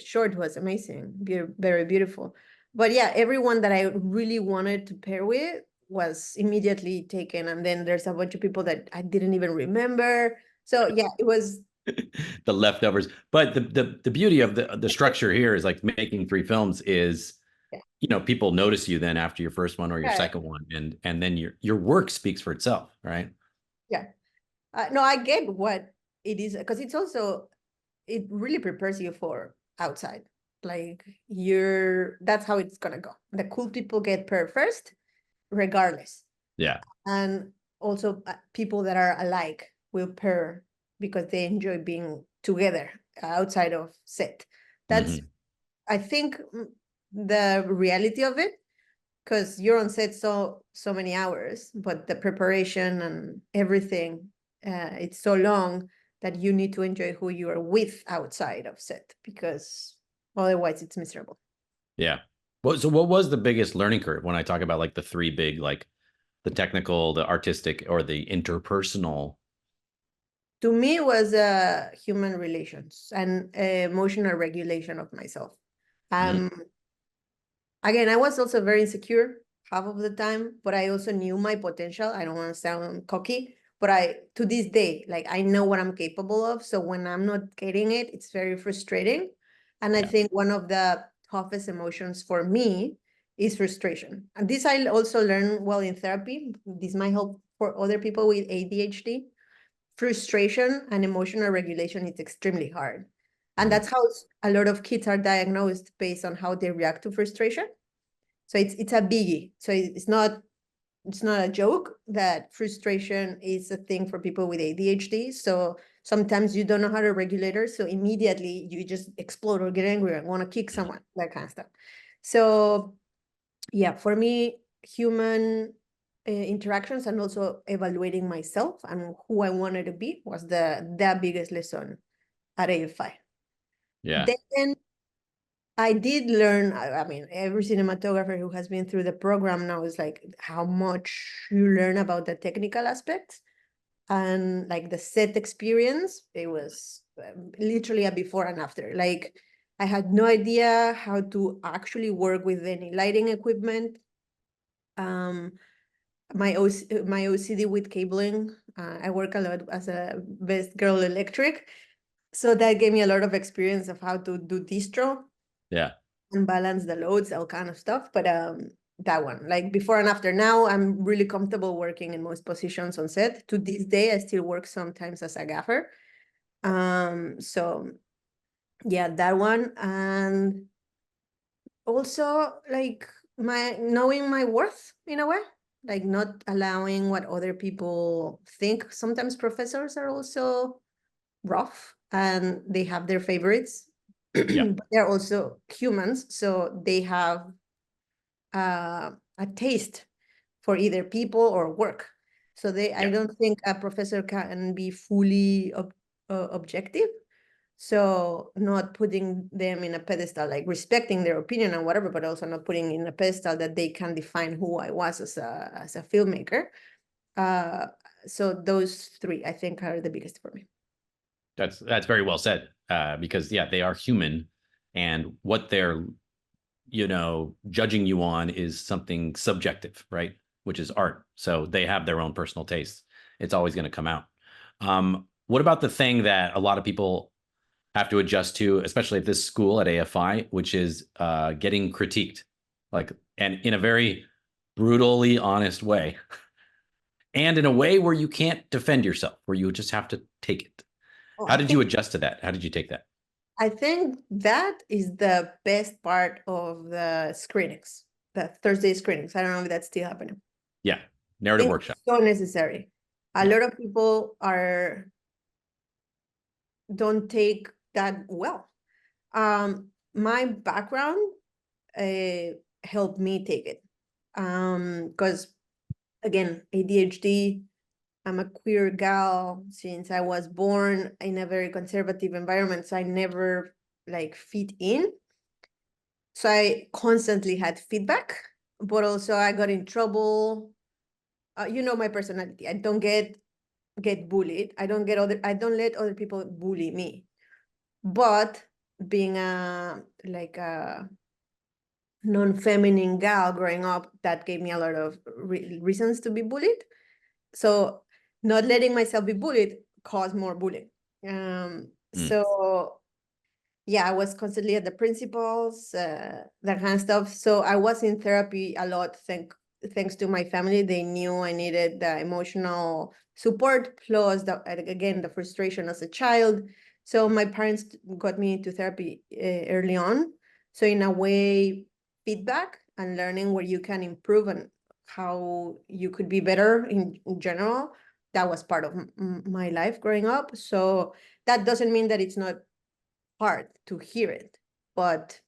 short was amazing, very beautiful. But yeah, everyone that I really wanted to pair with was immediately taken. And then there's a bunch of people that I didn't even remember. So yeah, it was. The leftovers. But the beauty of the structure here is like making 3 films is, Yeah. you know, people notice you then after your first one or your Yeah. second one, and then your work speaks for itself, right? Yeah. No, I get what it is, because it's also, it really prepares you for outside. Like that's how it's gonna go. The cool people get paired first, regardless. Yeah. And also people that are alike will pair because they enjoy being together outside of set. That's, Hmm. I think, the reality of it, because you're on set so many hours, but the preparation and everything, it's so long that you need to enjoy who you are with outside of set, because otherwise it's miserable. Yeah. So what was the biggest learning curve when I talk about like the 3 big, like the technical, the artistic, or the interpersonal? To me, it was human relations and emotional regulation of myself. Mm, um Again, I was also very insecure half of the time, but I also knew my potential. I don't want to sound cocky, but to this day, like, I know what I'm capable of. So when I'm not getting it, it's very frustrating. And I yeah. think one of the toughest emotions for me is frustration. And this I also learned while in therapy. This might help for other people with ADHD. Frustration and emotional regulation is extremely hard. And Mm, that's how a lot of kids are diagnosed, based on how they react to frustration. So it's a biggie. So it's not a joke that frustration is a thing for people with ADHD. So sometimes you don't know how to regulate it. So immediately you just explode or get angry and want to kick mm. someone, that kind of stuff. So yeah, for me, human interactions and also evaluating myself and who I wanted to be was the biggest lesson at AFI. Yeah. Then I did learn, I mean, every cinematographer who has been through the program now is like how much you learn about the technical aspects and like the set experience. It was literally a before and after. Like, I had no idea how to actually work with any lighting equipment. Um, my OCD with cabling. I work a lot as a best girl electric. So that gave me a lot of experience of how to do distro Yeah. and balance the loads, all kind of stuff. But that one, like before and after. Now I'm really comfortable working in most positions on set. To this day, I still work sometimes as a gaffer. So yeah, that one. And also like my knowing my worth in a way, like not allowing what other people think. Sometimes professors are also rough and they have their favorites, Yeah. but they're also humans, so they have a taste for either people or work. So I Yeah. don't think a professor can be fully objective. So not putting them in a pedestal, like respecting their opinion and whatever, but also not putting in a pedestal that they can define who I was as a filmmaker. Uh, so those 3, I think, are the biggest for me. That's very well said. Because yeah, they are human, and what they're, judging you on is something subjective, right? Which is art. So they have their own personal tastes. It's always going to come out. What about the thing that a lot of people have to adjust to, especially at this school at AFI, which is getting critiqued, and in a very brutally honest way, and in a way where you can't defend yourself, where you just have to take it. Oh, How did you adjust to that? How did you take that? I think that is the best part of the screenings, the Thursday screenings. I don't know if that's still happening. Yeah, narrative workshop. So necessary. A lot of people don't take that well. My background helped me take it. Because again, ADHD, I'm a queer gal since I was born in a very conservative environment, so I never fit in. So I constantly had feedback, but also I got in trouble. My personality. I don't get bullied. I don't let other people bully me. But being a non-feminine gal growing up, that gave me a lot of reasons to be bullied. So not letting myself be bullied caused more bullying. So yeah, I was constantly at the principals, that kind of stuff. So I was in therapy a lot, thanks to my family. They knew I needed the emotional support, plus the frustration as a child. So my parents got me into therapy early on. So in a way, feedback and learning where you can improve and how you could be better in general, that was part of my life growing up. So that doesn't mean that it's not hard to hear it, but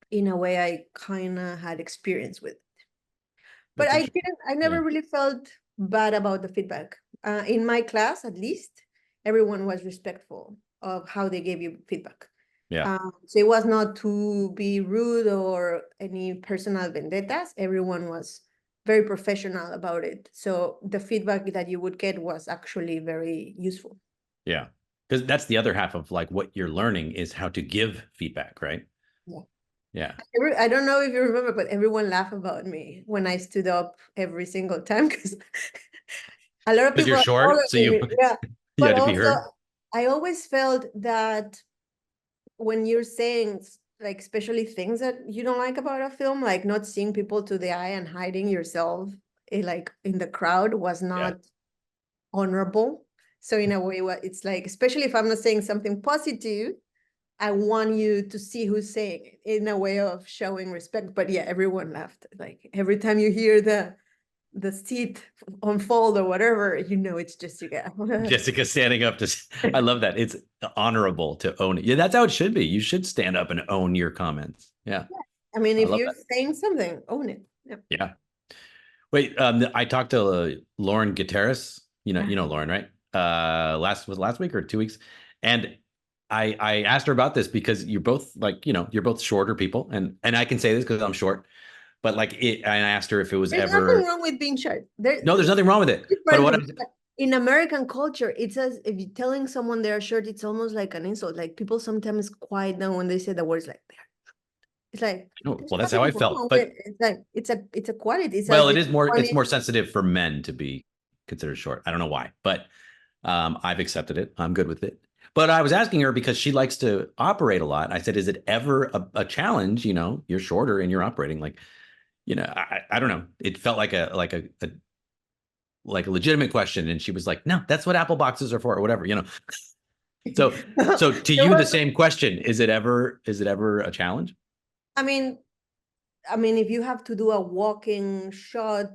in a way I kind of had experience with it. But I never really felt bad about the feedback. In my class, at least, everyone was respectful of how they gave you feedback. So it was not to be rude or any personal vendettas. Everyone was very professional about it. So the feedback that you would get was actually very useful. Yeah. Because that's the other half of what you're learning is how to give feedback, right? Yeah. Yeah. I don't know if you remember, but everyone laughed about me when I stood up every single time because a lot of people. Because you're short, so you But had to be also, heard. I always felt that when you're saying especially things that you don't like about a film, like not seeing people to the eye and hiding yourself in the crowd was not honorable. So in a way, it's especially if I'm not saying something positive, I want you to see who's saying it in a way of showing respect. But yeah, everyone laughed. Every time you hear the seat unfold or whatever, it's Jessica. Jessica standing up I love that. It's honorable to own it. Yeah, that's how it should be. You should stand up and own your comments. Yeah. I mean, if you're saying something, own it. Yeah. Wait, I talked to Lauren Gutierrez. You know Lauren, right? Last week or 2 weeks, and I asked her about this because you're both you're both shorter people, and I can say this because I'm short, but and I asked her if it was There's ever. nothing wrong with being short. No, there's nothing wrong with it. But what in American culture, it says if you're telling someone they're short, it's almost like an insult. People sometimes quiet down when they say the words like that. It's well, that's how I felt. But it's a quality. It's more sensitive for men to be considered short. I don't know why, but I've accepted it. I'm good with it. But I was asking her because she likes to operate a lot. I said, is it ever a challenge? You're shorter and you're operating I don't know. It felt like a legitimate question. And she was like, no, that's what Apple boxes are for or whatever, So to you, the same question, is it ever a challenge? I mean, if you have to do a walking shot,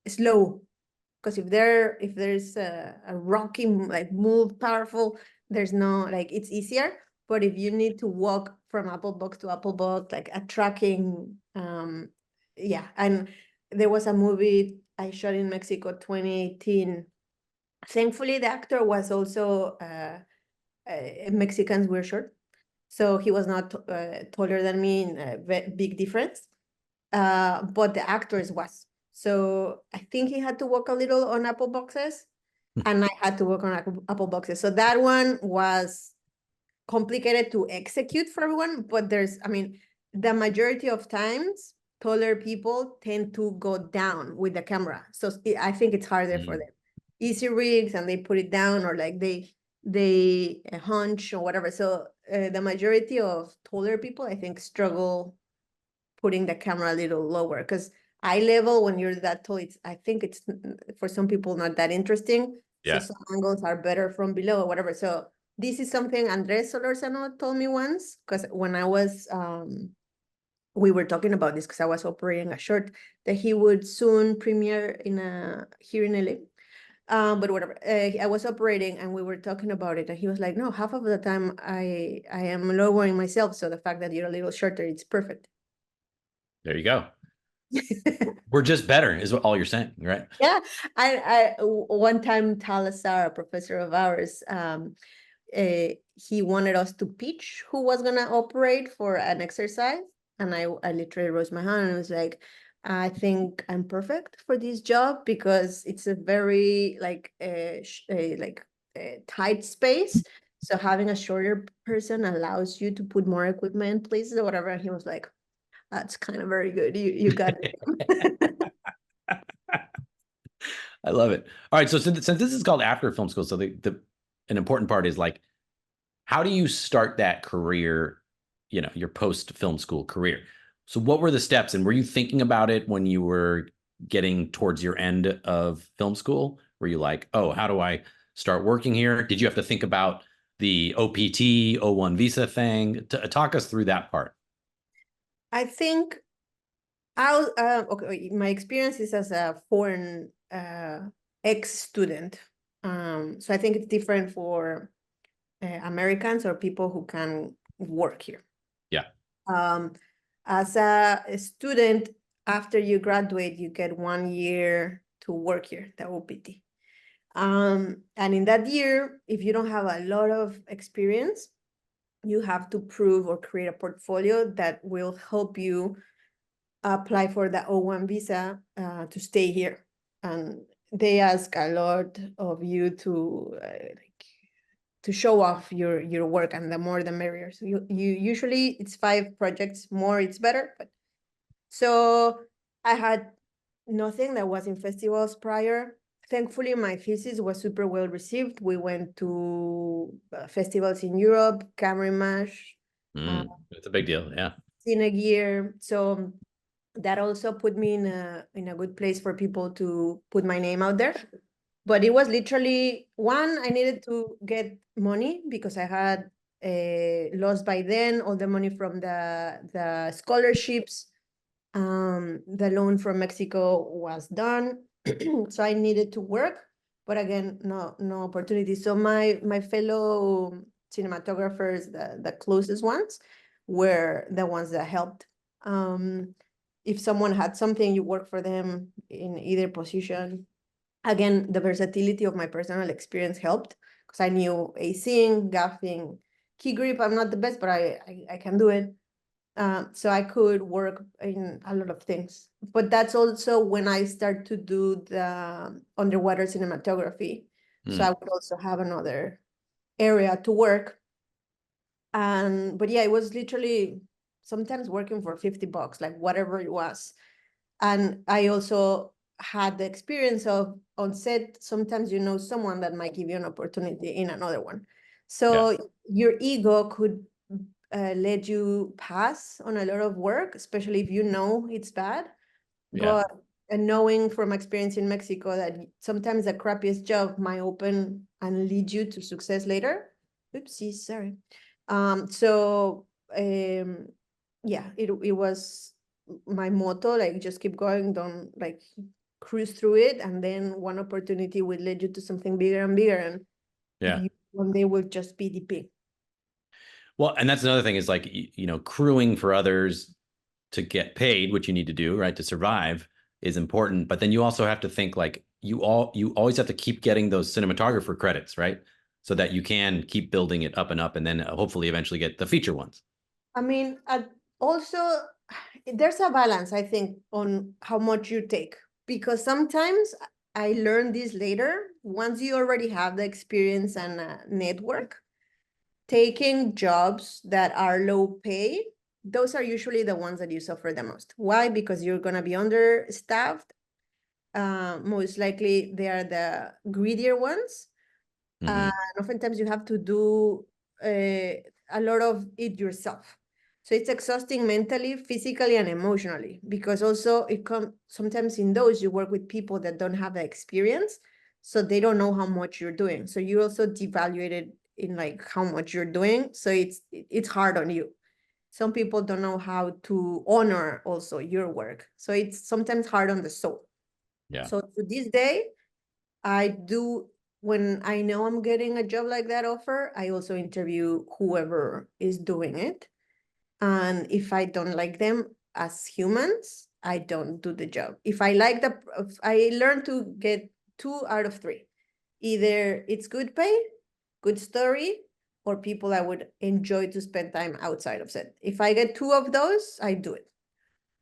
slow, because if there's a rocky move, powerful, there's no it's easier. But if you need to walk from apple box to apple box, a tracking, yeah. And there was a movie I shot in Mexico 2018. Thankfully, the actor was also Mexicans were short, so he was not taller than me in a big difference. But the actors was. So I think he had to work a little on apple boxes, and I had to work on apple boxes. So that one was complicated to execute for everyone, but I mean, the majority of times, taller people tend to go down with the camera. So I think it's harder for them. Easy rigs, and they put it down, or like they hunch or whatever. So the majority of taller people, I think, struggle putting the camera a little lower, because eye level, when you're that tall, I think it's, for some people, not that interesting. Yeah. So some angles are better from below or whatever. So this is something Andres Solorzano told me once, because when I was, we were talking about this because I was operating a short that he would soon premiere here in LA. But whatever, I was operating and we were talking about it, and he was like, no, half of the time I am lowering myself. So the fact that you're a little shorter, it's perfect. There you go. We're just better is what all you're saying, right? Yeah. I one time, Talasar, a professor of ours, he wanted us to pitch who was gonna operate for an exercise. And I literally raised my hand and was like, I think I'm perfect for this job, because it's a very tight space. So having a shorter person allows you to put more equipment in places or whatever. And he was like, that's kind of very good. You got it. I love it. All right. So since this is called after film school, so an important part is like, how do you start that career, your post film school career? So what were the steps, and were you thinking about it when you were getting towards your end of film school? Were you like, oh, how do I start working here? Did you have to think about the OPT, O1 visa thing? Talk us through that part. I think okay, my experience is as a foreign ex-student. So I think it's different for Americans or people who can work here. Yeah. As a student, after you graduate, you get 1 year to work here, the OPT. And in that year, if you don't have a lot of experience, you have to prove or create a portfolio that will help you apply for the O1 visa to stay here. And they ask a lot of you to show off your work, and the more the merrier. So you usually it's 5 projects, more it's better. But so I had nothing that was in festivals prior. Thankfully, my thesis was super well received. We went to festivals in Europe, Camerimage. It's a big deal. Yeah. Cine Gear. So that also put me in a good place for people to put my name out there. But it was literally, one, I needed to get money because I had lost by then all the money from the scholarships. The loan from Mexico was done. So I needed to work, but again, no opportunity. So my fellow cinematographers, the closest ones, were the ones that helped. If someone had something, you work for them in either position. Again, the versatility of my personal experience helped, because I knew ACing, gaffing, key grip. I'm not the best, but I can do it. So I could work in a lot of things. But that's also when I start to do the underwater cinematography. So I would also have another area to work. But yeah, it was literally sometimes working for $50, like whatever it was. And I also had the experience of on set, sometimes you know someone that might give you an opportunity in another one. So your ego could let you pass on a lot of work, especially if you know it's bad. But knowing from experience in Mexico that sometimes the crappiest job might open and lead you to success later. Oopsie, sorry. Yeah, it was my motto, like just keep going, don't like cruise through it, and then one opportunity will lead you to something bigger and bigger, and you one day will just be the peak. Well, and that's another thing is like, crewing for others to get paid, which you need to do, right, to survive is important. But then you also have to think like you always have to keep getting those cinematographer credits, right? So that you can keep building it up and up, and then hopefully eventually get the feature ones. I mean, also there's a balance, I think, on how much you take, because sometimes I learned this later. Once you already have the experience and network, taking jobs that are low pay, those are usually the ones that you suffer the most. Why? Because you're going to be understaffed. Most likely they are the greedier ones. And oftentimes you have to do a lot of it yourself. So it's exhausting mentally, physically, and emotionally, because also it comes sometimes in those you work with people that don't have the experience, so they don't know how much you're doing. So you also devaluated in like how much you're doing. So it's hard on you. Some people don't know how to honor also your work. So it's sometimes hard on the soul. Yeah. So to this day, I do, when I know I'm getting a job like that offer, I also interview whoever is doing it. And if I don't like them as humans, I don't do the job. If I like I learn to get 2 out of 3. Either it's good pay, good story, or people I would enjoy to spend time outside of set. If I get 2 of those, I do it.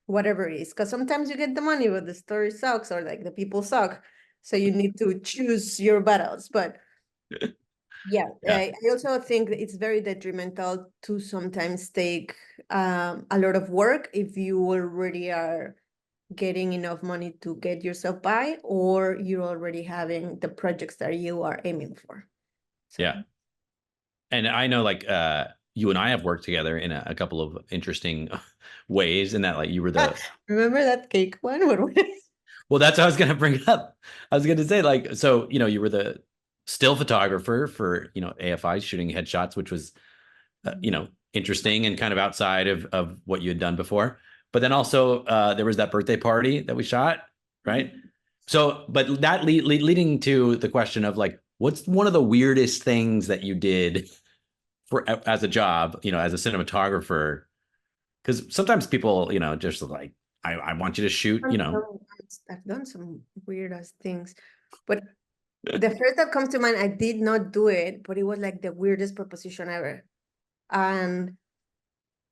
Whatever it is. Because sometimes you get the money, but the story sucks or like the people suck. So you need to choose your battles. But yeah, I also think that it's very detrimental to sometimes take a lot of work if you already are getting enough money to get yourself by, or you're already having the projects that you are aiming for. So. Yeah. And I know like you and I have worked together in a couple of interesting ways in that like you were the Remember that cake one? What was it? Well, that's what I was going to bring up. I was going to say like so you were the still photographer for AFI shooting headshots, which was interesting and kind of outside of what you had done before. But then also there was that birthday party that we shot, right? So, but that leading to the question of like, what's one of the weirdest things that you did for as a job, as a cinematographer? Because sometimes people, just like, I want you to shoot, I've done some weird ass things, but the first that comes to mind, I did not do it, but it was like the weirdest proposition ever. And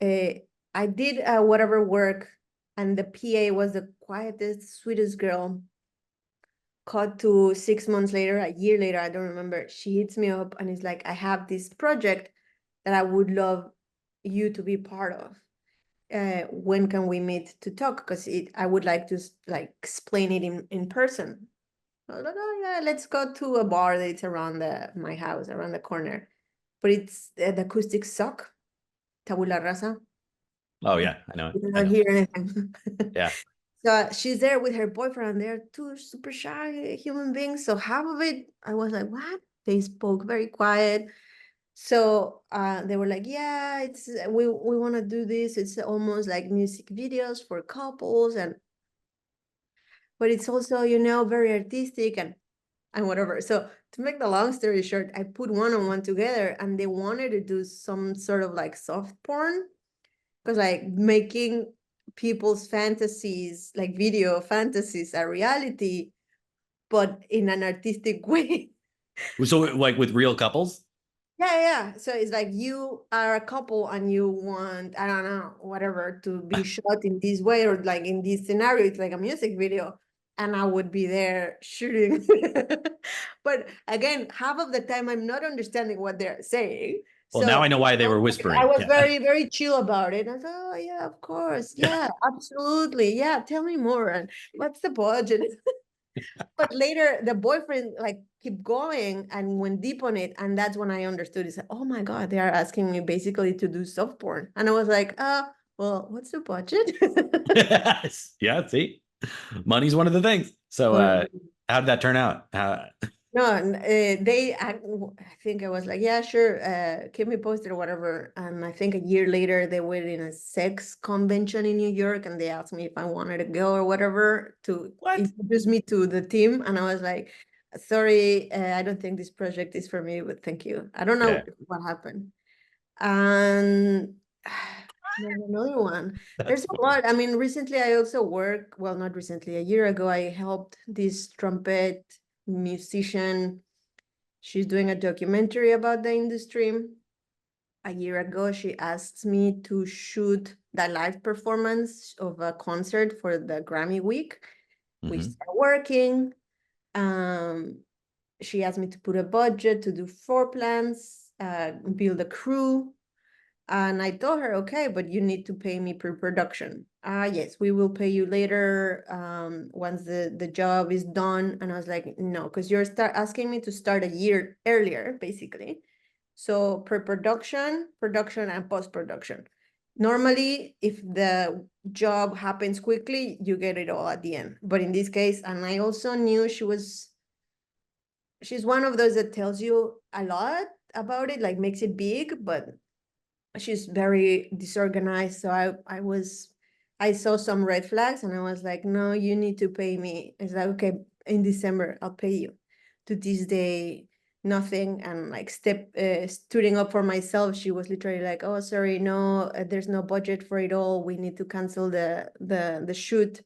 I did whatever work, and the PA was the quietest, sweetest girl. Cut to 6 months later, a year later, I don't remember. She hits me up and is like, I have this project that I would love you to be part of. When can we meet to talk? Because I would like to like explain it in person. I was like, oh yeah, let's go to a bar that's around my house, around the corner. But it's the acoustics suck. Tabula rasa. Oh yeah, I know. You don't hear anything. Yeah. So she's there with her boyfriend. They're 2 super shy human beings. So half of it, I was like, what? They spoke very quiet. So they were like, yeah, it's we want to do this. It's almost like music videos for couples, but it's also, very artistic and whatever. So to make the long story short, I put one-on-one together, and they wanted to do some sort of like soft porn, because like making people's fantasies, like video fantasies, a reality, but in an artistic way. So like with real couples? Yeah. So it's like you are a couple and you want, I don't know, whatever, to be shot in this way, or like in this scenario, it's like a music video, and I would be there shooting. But again, half of the time I'm not understanding what they're saying. Well, now So I know why they were I whispering. was Yeah. very, very chill about it. I thought, oh yeah, of course. Yeah, absolutely. Yeah, tell me more. And what's the budget? But later the boyfriend like kept going and went deep on it. And that's when I understood. He said, oh my God, they are asking me basically to do soft porn. And I was like, well, what's the budget? Yeah, see, money's one of the things. So how did that turn out? No, I think I was like, yeah, sure, keep me posted or whatever. And I think a year later, they were in a sex convention in New York, and they asked me if I wanted to go or whatever to introduce me to the team. And I was like, sorry, I don't think this project is for me, but thank you. I don't know what happened. And there's another one. There's a lot. I mean, recently I also well, not recently, a year ago, I helped this trumpet musician. She's doing a documentary about the industry. A year ago, she asked me to shoot the live performance of a concert for the Grammy week. We started working. She asked me to put a budget to do 4 plans. build a crew. And I told her, okay, but you need to pay me per production. Yes, we will pay you later once the job is done. And I was like, no, because you're asking me to start a year earlier, basically. So per production and post-production. Normally, if the job happens quickly, you get it all at the end. But in this case, and I also knew she's one of those that tells you a lot about it, like makes it big, but she's very disorganized. So I saw some red flags and I was like, no, you need to pay me. It's like, okay, in December, I'll pay you. To this day, nothing. And like stooding up for myself, she was literally like, oh, sorry, no, there's no budget for it all. We need to cancel the shoot.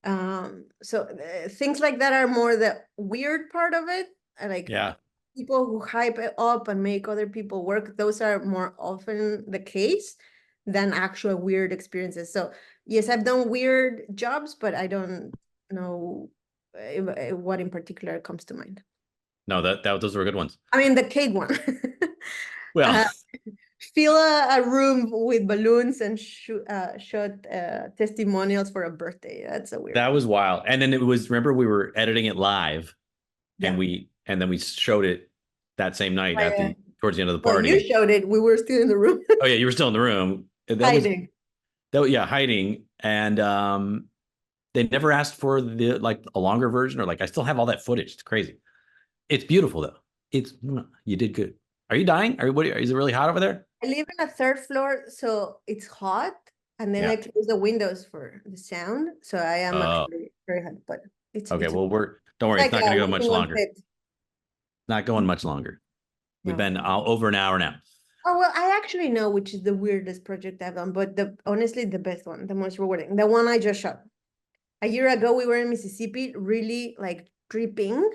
So things like that are more the weird part of it. Like, Yeah. people who hype it up and make other people work, those are more often the case than actual weird experiences. So yes, I've done weird jobs, but I don't know what in particular comes to mind. No, those were good ones. I mean, the cake one. Well, Fill a room with balloons and shot testimonials for a birthday. That's a weird that one. was wild. And then it was, remember, we were editing it live, Yeah. and then we showed it that same night towards the end of the Well, party. you showed it. We were still in the room. Oh yeah, you were still in the room. Hiding. Yeah, hiding. And they never asked for the like a longer version, or like I still have all that footage. It's crazy. It's beautiful though. You did good. Are you dying? Is it really hot over there? I live in a third floor, so it's hot. And then Yeah. I close the windows for the sound. So I am actually very hot, but Okay. it's Well, don't worry. It's not going to go much longer. Not going much longer. We've been over an hour now. Oh, well, I actually know which is the weirdest project I've done, but honestly, the best one, the most rewarding, the one I just shot. A year ago, we were in Mississippi, really like tripping,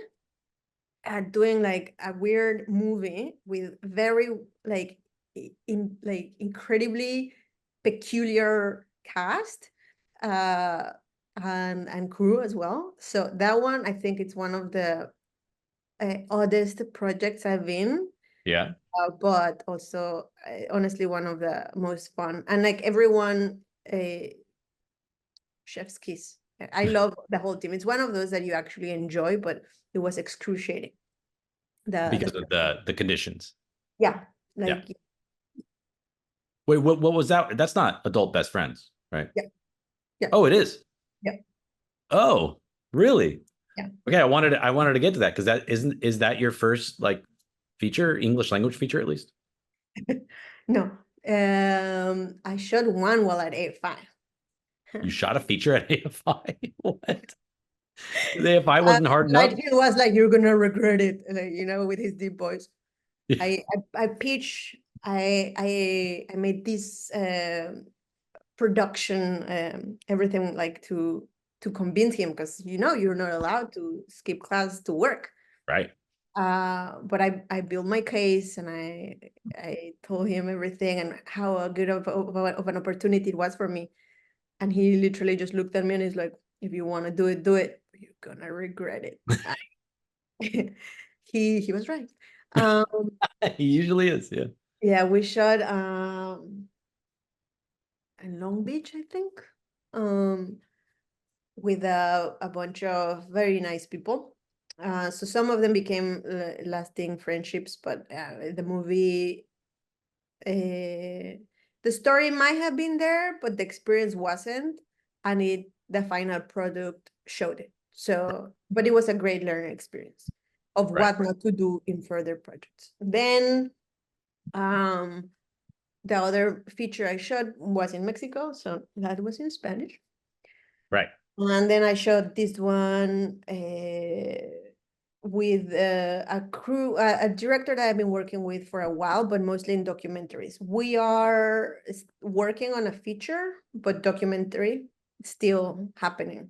doing like a weird movie with very like incredibly peculiar cast and crew as well. So that one, I think it's one of the oddest projects I've been. Yeah. But also honestly one of the most fun, and like everyone chef's kiss. I love the whole team. It's one of those that you actually enjoy, but it was excruciating. Because of the conditions. Yeah. Like yeah. Wait, what was that? That's not adult best friends, right? Yeah. Yeah. Oh, it is. Yeah. Oh, really? Yeah. Okay, I wanted to get to that because is that your first like feature, English language feature at least? No. I shot one while at AFI. You shot a feature at AFI? What? The AFI wasn't hard enough. He was like, you're gonna regret it, like, with his deep voice. I pitched. I made this production, everything like to convince him, because you're not allowed to skip class to work. Right. But I built my case and I told him everything and how good of an opportunity it was for me. And he literally just looked at me and he's like, if you want to do it, do it. But you're gonna regret it. He was right. He usually is, yeah. Yeah, we shot in Long Beach, I think, with a bunch of very nice people. So some of them became lasting friendships, but the movie, the story might have been there, but the experience wasn't, and the final product showed it. So, but it was a great learning experience of what not to do in further projects. Then, the other feature I shot was in Mexico, so that was in Spanish. Right. And then I shot this one with a crew, a director that I've been working with for a while, but mostly in documentaries. We are working on a feature, but documentary still happening.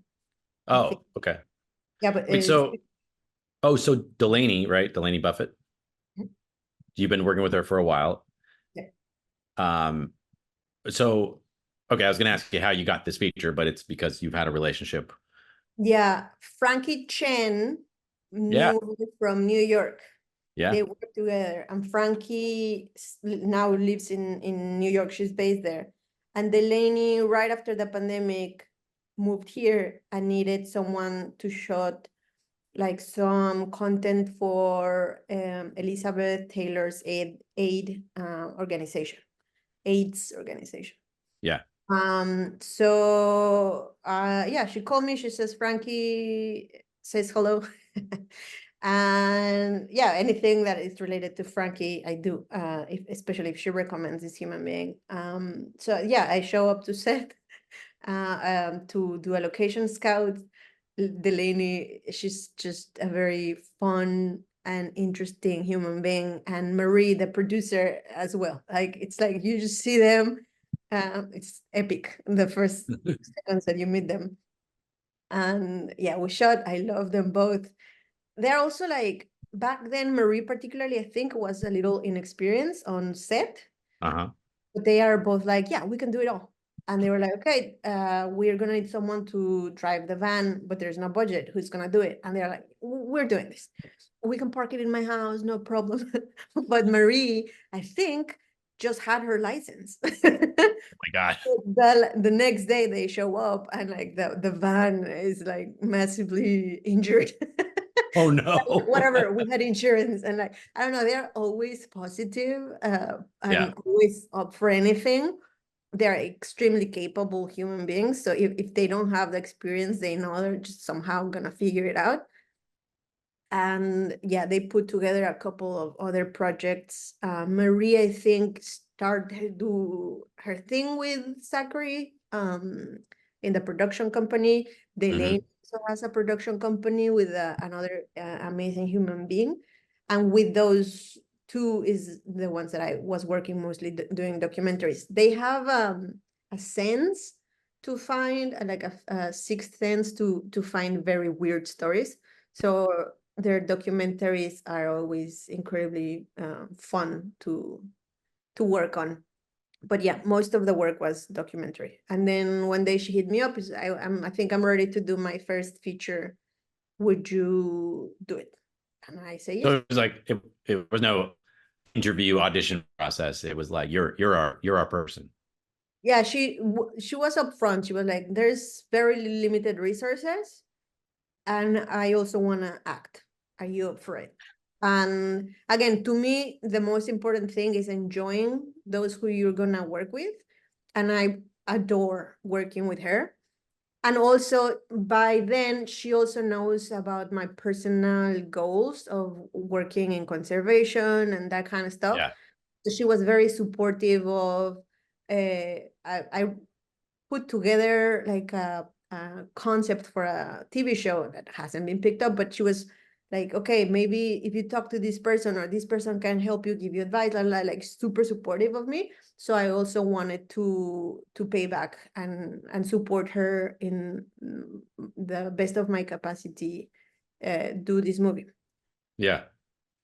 Oh, okay. Yeah, but wait, so Delaney, right? Delaney Buffett. You've been working with her for a while. Yeah. So, okay, I was going to ask you how you got this feature, but it's because you've had a relationship. Yeah, Frankie Chen knew from New York. Yeah. They work together. And Frankie now lives in New York. She's based there. And Delaney, right after the pandemic, moved here and needed someone to shoot like some content for Elizabeth Taylor's AIDS organization. Yeah. So yeah, she called me. She says, Frankie says hello. And yeah, anything that is related to Frankie, I do, especially if she recommends this human being. So yeah, I show up to set to do a location scout. Delaney, she's just a very fun and interesting human being, and Marie, the producer, as well. Like, it's like you just see them, it's epic the first seconds that you meet them. And yeah, we shot. I love them both. They're also like, back then, Marie particularly, I think, was a little inexperienced on set. Uh-huh. But they are both like, yeah, we can do it all. And they were like, okay, we're gonna need someone to drive the van, but there's no budget. Who's gonna do it? And they're like, we're doing this. We can park it in my house, no problem. But Marie, I think, just had her license. Oh my God. The next day they show up and like the van is like massively injured. Oh no. Whatever, we had insurance, and like, I don't know, they're always positive, and Yeah. always up for anything. They're extremely capable human beings. So if they don't have the experience, they know they're just somehow gonna figure it out. And yeah, they put together a couple of other projects. Marie, I think, started to do her thing with Zachary in the production company. Delaney also has a production company with another amazing human being. And with those two is the ones that I was working mostly doing documentaries. They have a sense to find, like a sixth sense to find very weird stories. So their documentaries are always incredibly fun to work on. But yeah, most of the work was documentary. And then one day she hit me up, I think I'm ready to do my first feature. Would you do it? And I say yes. So it was like it was no interview audition process. It was like you're our person. Yeah, she was upfront. She was like, there's very limited resources, and I also want to act. Are you up for it? And again, to me, the most important thing is enjoying those who you're gonna work with. And I adore working with her. And also, by then, she also knows about my personal goals of working in conservation and that kind of stuff. Yeah. So she was very supportive of, I put together like a concept for a TV show that hasn't been picked up, but she was like, okay, maybe if you talk to this person, or this person can help you, give you advice, like super supportive of me. So I also wanted to pay back and support her in the best of my capacity, do this movie. Yeah.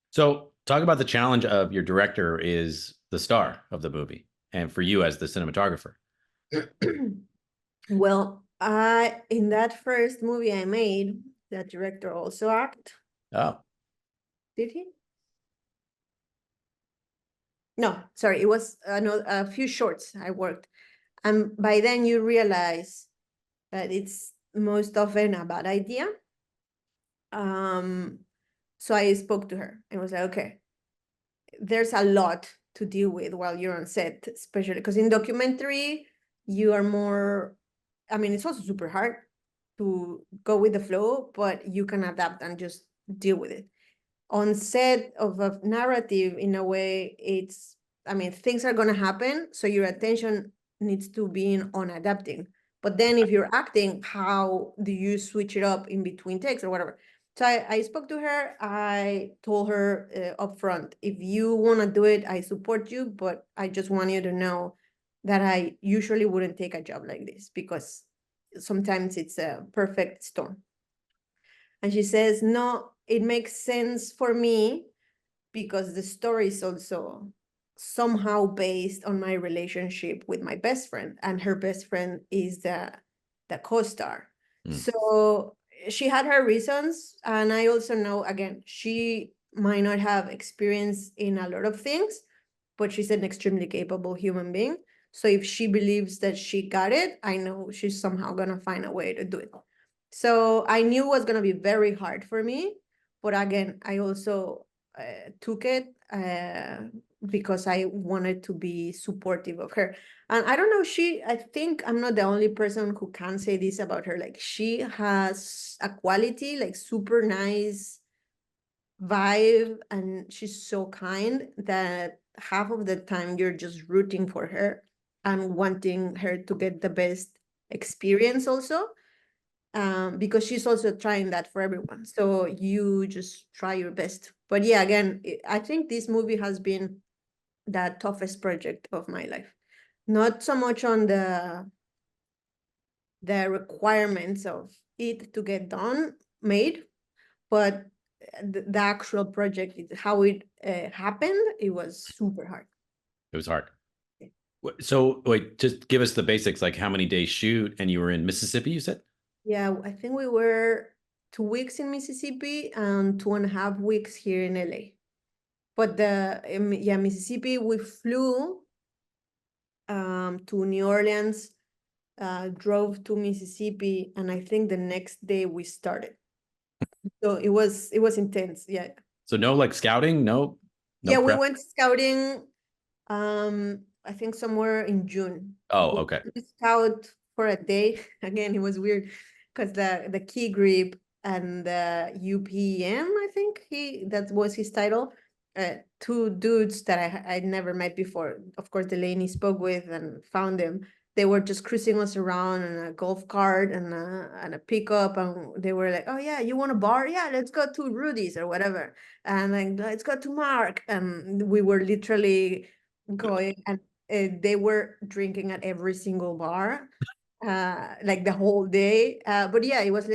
So talk about the challenge of your director is the star of the movie, and for you as the cinematographer. Well, in that first movie I made, that director also act. Oh. Did he? No, sorry, it was a few shorts I worked. And by then you realize that it's most often a bad idea. So I spoke to her and was like, okay, there's a lot to deal with while you're on set, especially because in documentary, you are more, I mean, it's also super hard to go with the flow, but you can adapt and just deal with it. On set of a narrative, in a way, it's, I mean, things are going to happen, so your attention needs to be on adapting. But then if you're acting, how do you switch it up in between takes or whatever? So I spoke to her. I told her upfront, if you want to do it, I support you, but I just want you to know that I usually wouldn't take a job like this, because sometimes it's a perfect storm. And she says, no, it makes sense for me because the story is also somehow based on my relationship with my best friend, and her best friend is the co-star. So she had her reasons, and I also know, again, she might not have experience in a lot of things, but she's an extremely capable human being. So if she believes that she got it, I know she's somehow gonna find a way to do it. So I knew it was gonna be very hard for me, but again, I also took it because I wanted to be supportive of her. And I don't know, I think I'm not the only person who can say this about her. Like, she has a quality, like super nice vibe, and she's so kind that half of the time you're just rooting for her and wanting her to get the best experience also, because she's also trying that for everyone. So you just try your best. But yeah, again, I think this movie has been the toughest project of my life. Not so much on the requirements of it to get done, made, but the actual project, how it happened, it was super hard. It was hard. So wait, just give us the basics, like how many days shoot, and you were in Mississippi, you said? Yeah, I think we were 2 weeks in Mississippi and 2.5 weeks here in LA. But Mississippi, we flew to New Orleans, drove to Mississippi, and I think the next day we started. So it was intense. Yeah. So no like scouting, no Yeah, we prep. went scouting. I think somewhere in June. Oh, okay. We scout for a day. Again, it was weird because the key grip and the UPM, I think that was his title. Two dudes that I'd never met before. Of course, Delaney spoke with and found them. They were just cruising us around in a golf cart and a pickup, and they were like, "Oh yeah, you want a bar? Yeah, let's go to Rudy's or whatever." And like, let's go to Mark. And we were literally going, and they were drinking at every single bar, like the whole day. But yeah, it was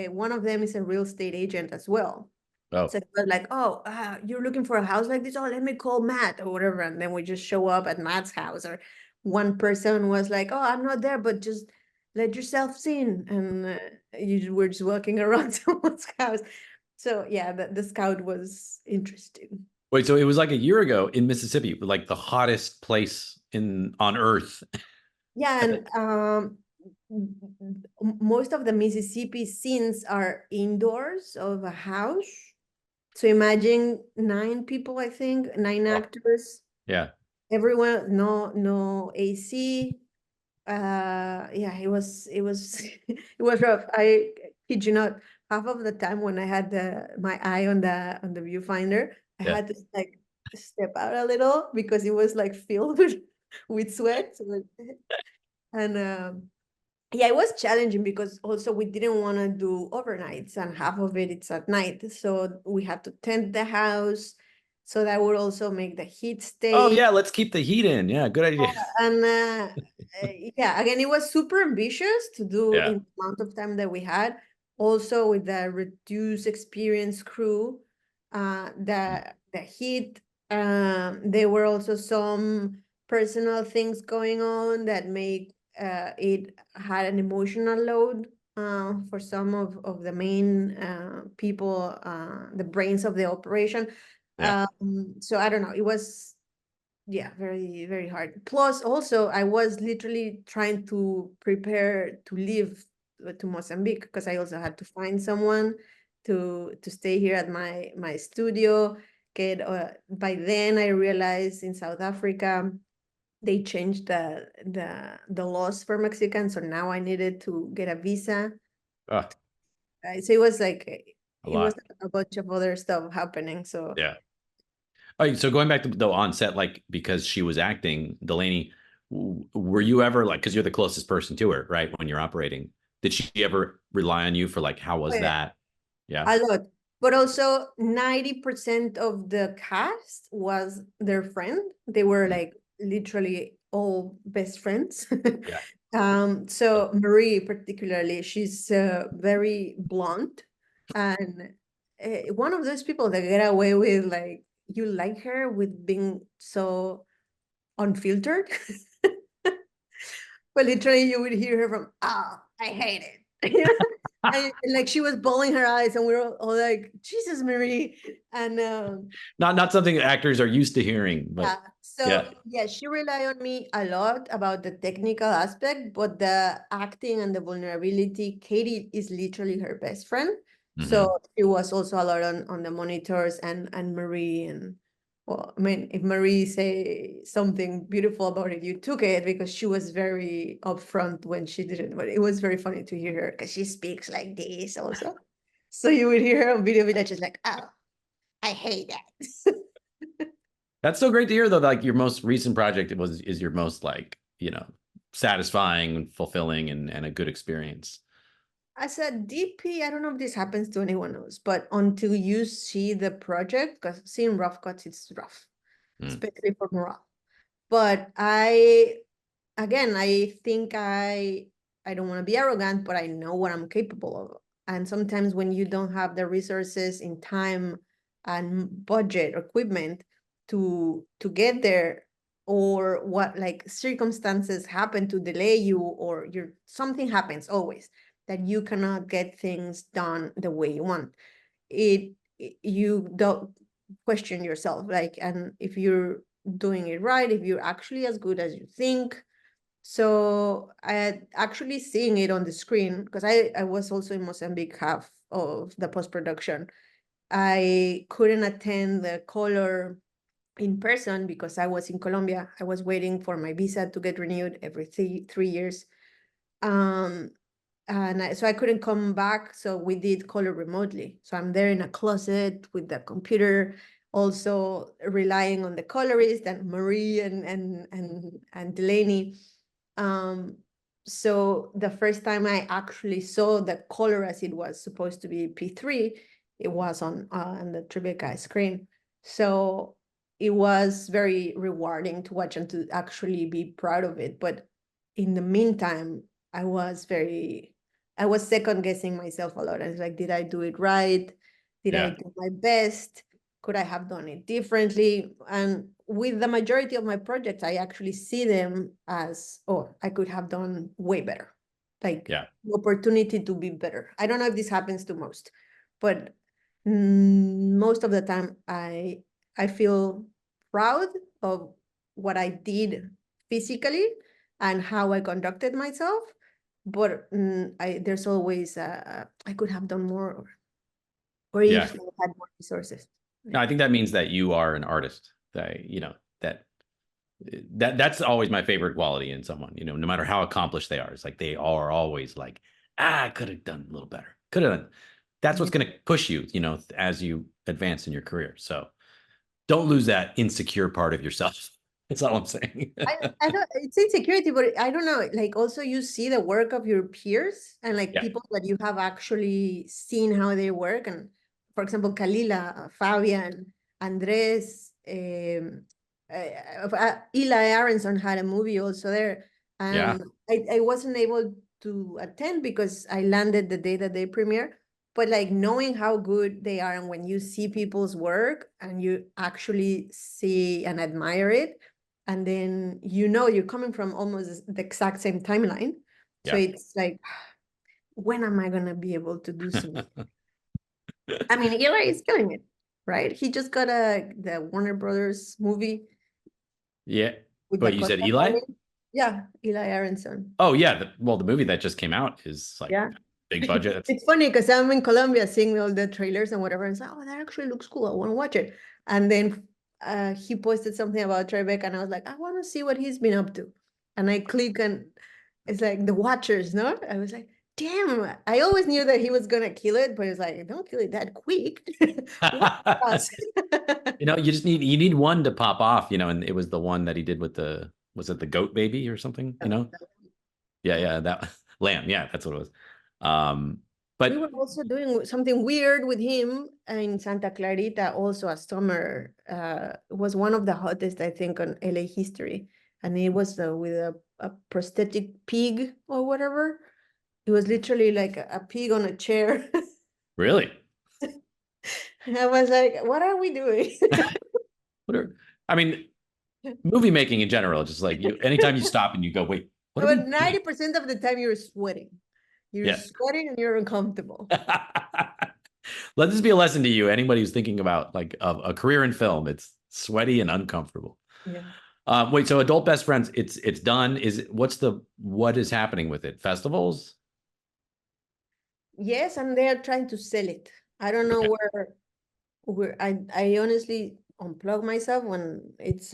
one of them is a real estate agent as well. Oh, So it was like, oh, you're looking for a house like this? Oh, let me call Matt or whatever. And then we just show up at Matt's house. Or one person was like, oh, I'm not there, but just let yourself in. And you were just walking around someone's house. So yeah, the scout was interesting. wait, so it was like a year ago in Mississippi, like the hottest place on earth. Yeah, and most of the Mississippi scenes are indoors of a house. So imagine 9 people, I think, 9 actors, Yeah. everyone, no AC. Yeah, it was it was rough. I kid you not, half of the time when I had my eye on the viewfinder, I Yeah. had to like step out a little because it was like filled with sweat. And yeah, it was challenging because also we didn't want to do overnights, and half of it's at night. So we had to tent the house. So that would also make the heat Oh stay. yeah, let's keep the heat in. Yeah, good idea. And yeah, again, it was super ambitious to do Yeah. in the amount of time that we had. Also with the reduced experience crew, the heat, there were also some personal things going on that make it had an emotional load for some of the main people, the brains of the operation. Yeah. So I don't know, it was, yeah, very, very hard. Plus, also, I was literally trying to prepare to leave to Mozambique because I also had to find someone to stay here at my studio. By then, I realized in South Africa they changed the laws for Mexicans, so now I needed to get a visa. Oh, So it was like a it was lot. a bunch of other stuff happening. So Yeah. All right, so going back to the onset, like because she was acting, Delaney, were you ever like, because you're the closest person to her, right? When you're operating, did she ever rely on you for like, how was that? Yeah. a lot. But also 90% of the cast was their friend. They were like literally all best friends. Yeah. So Marie particularly, she's very blunt and one of those people that get away with like, you like her with being so unfiltered. But literally you would hear her from, oh, I hate it. And like she was bawling her eyes, and we were all like, Jesus, Marie. And Not something actors are used to hearing, yeah, but so yeah. yeah, she relied on me a lot about the technical aspect, but the acting and the vulnerability, Katie is literally her best friend. Mhm. So she was also a lot on the monitors, and Marie. And well, I mean, if Marie say something beautiful about it, you took it, because she was very upfront when she did it. But it was very funny to hear her, because she speaks like this also. So you would hear her on Video Village, just like, oh, I hate that. That's so great to hear though. Like your most recent project is your most like, satisfying, fulfilling, and a good experience. As a DP, I don't know if this happens to anyone else, but until you see the project, because seeing rough cuts, it's rough, Mm. especially for morale. But I think I don't want to be arrogant, but I know what I'm capable of. And sometimes when you don't have the resources in time and budget or equipment to get there, or what like circumstances happen to delay you, or something happens always that you cannot get things done the way you want, it you don't question yourself, like, and if you're doing it right, if you're actually as good as you think. So I had actually seeing it on the screen, because I was also in Mozambique half of the post-production. I couldn't attend the color in person because I was in Colombia. I was waiting for my visa to get renewed every 3 years. Um, so I couldn't come back. So we did color remotely. So I'm there in a closet with the computer, also relying on the colorist and Marie and Delaney. Um, so the first time I actually saw the color as it was supposed to be P3, it was on the Tribeca screen. So it was very rewarding to watch and to actually be proud of it. But in the meantime, I was second guessing myself a lot. I was like, did I do it right? Did I Yeah. do my best? Could I have done it differently? And with the majority of my projects, I actually see them as, oh, I could have done way better. Like Yeah. opportunity to be better. I don't know if this happens to most, but most of the time I feel proud of what I did physically and how I conducted myself. But there's always I could have done more, or Yeah. if I had more resources. No, I think that means that you are an artist. That that's always my favorite quality in someone, no matter how accomplished they are. It's like they are always like, I could have done a little better. Could have done. That's what's Yeah. going to push you, as you advance in your career. So don't lose that insecure part of yourself. That's all I'm saying. I don't, it's insecurity, but I don't know. Like also you see the work of your peers and like Yeah. people that you have actually seen how they work. And for example, Kalila, Fabian, Andres, Eli Aronson had a movie also there. Yeah. And I wasn't able to attend because I landed the day that they premiere. But like knowing how good they are, and when you see people's work and you actually see and admire it, and then you're coming from almost the exact same timeline. So Yeah. it's like, when am I gonna be able to do something? I mean, Eli is killing it, right? He just got the Warner Brothers movie Yeah. with the But you said Costa Eli? family. Yeah, Eli Aronson. Oh yeah. The movie that just came out is like Yeah. big budget. It's funny because I'm in Colombia seeing all the trailers and whatever, and it's like, oh, that actually looks cool. I want to watch it. And then he posted something about Tribeca, and I was like, I want to see what he's been up to. And I click, and it's like the Watchers, no? I was like, damn, I always knew that he was gonna kill it, but it's like, don't kill it that quick. What else? You need one to pop off, and it was the one that he did with was it the goat baby or something? Yeah, Yeah. yeah, that lamb. Yeah, that's what it was. Um, We were but also doing something weird with him in Santa Clarita, also a summer. Was one of the hottest, I think, on LA history. And it was with a prosthetic pig or whatever. It was literally like a pig on a chair. really, I was like, what are we doing? what are, I mean, movie making in general, just like anytime you stop and you go, wait, what are we But doing? 90% of the time you're sweating. You're Yeah. sweating and you're uncomfortable. Let this be a lesson to you. Anybody who's thinking about like a career in film, it's sweaty and uncomfortable. Yeah. Wait, so adult best friends, it's done. What is happening with it? Festivals? Yes, and they are trying to sell it. I don't know Okay. where I honestly unplug myself when it's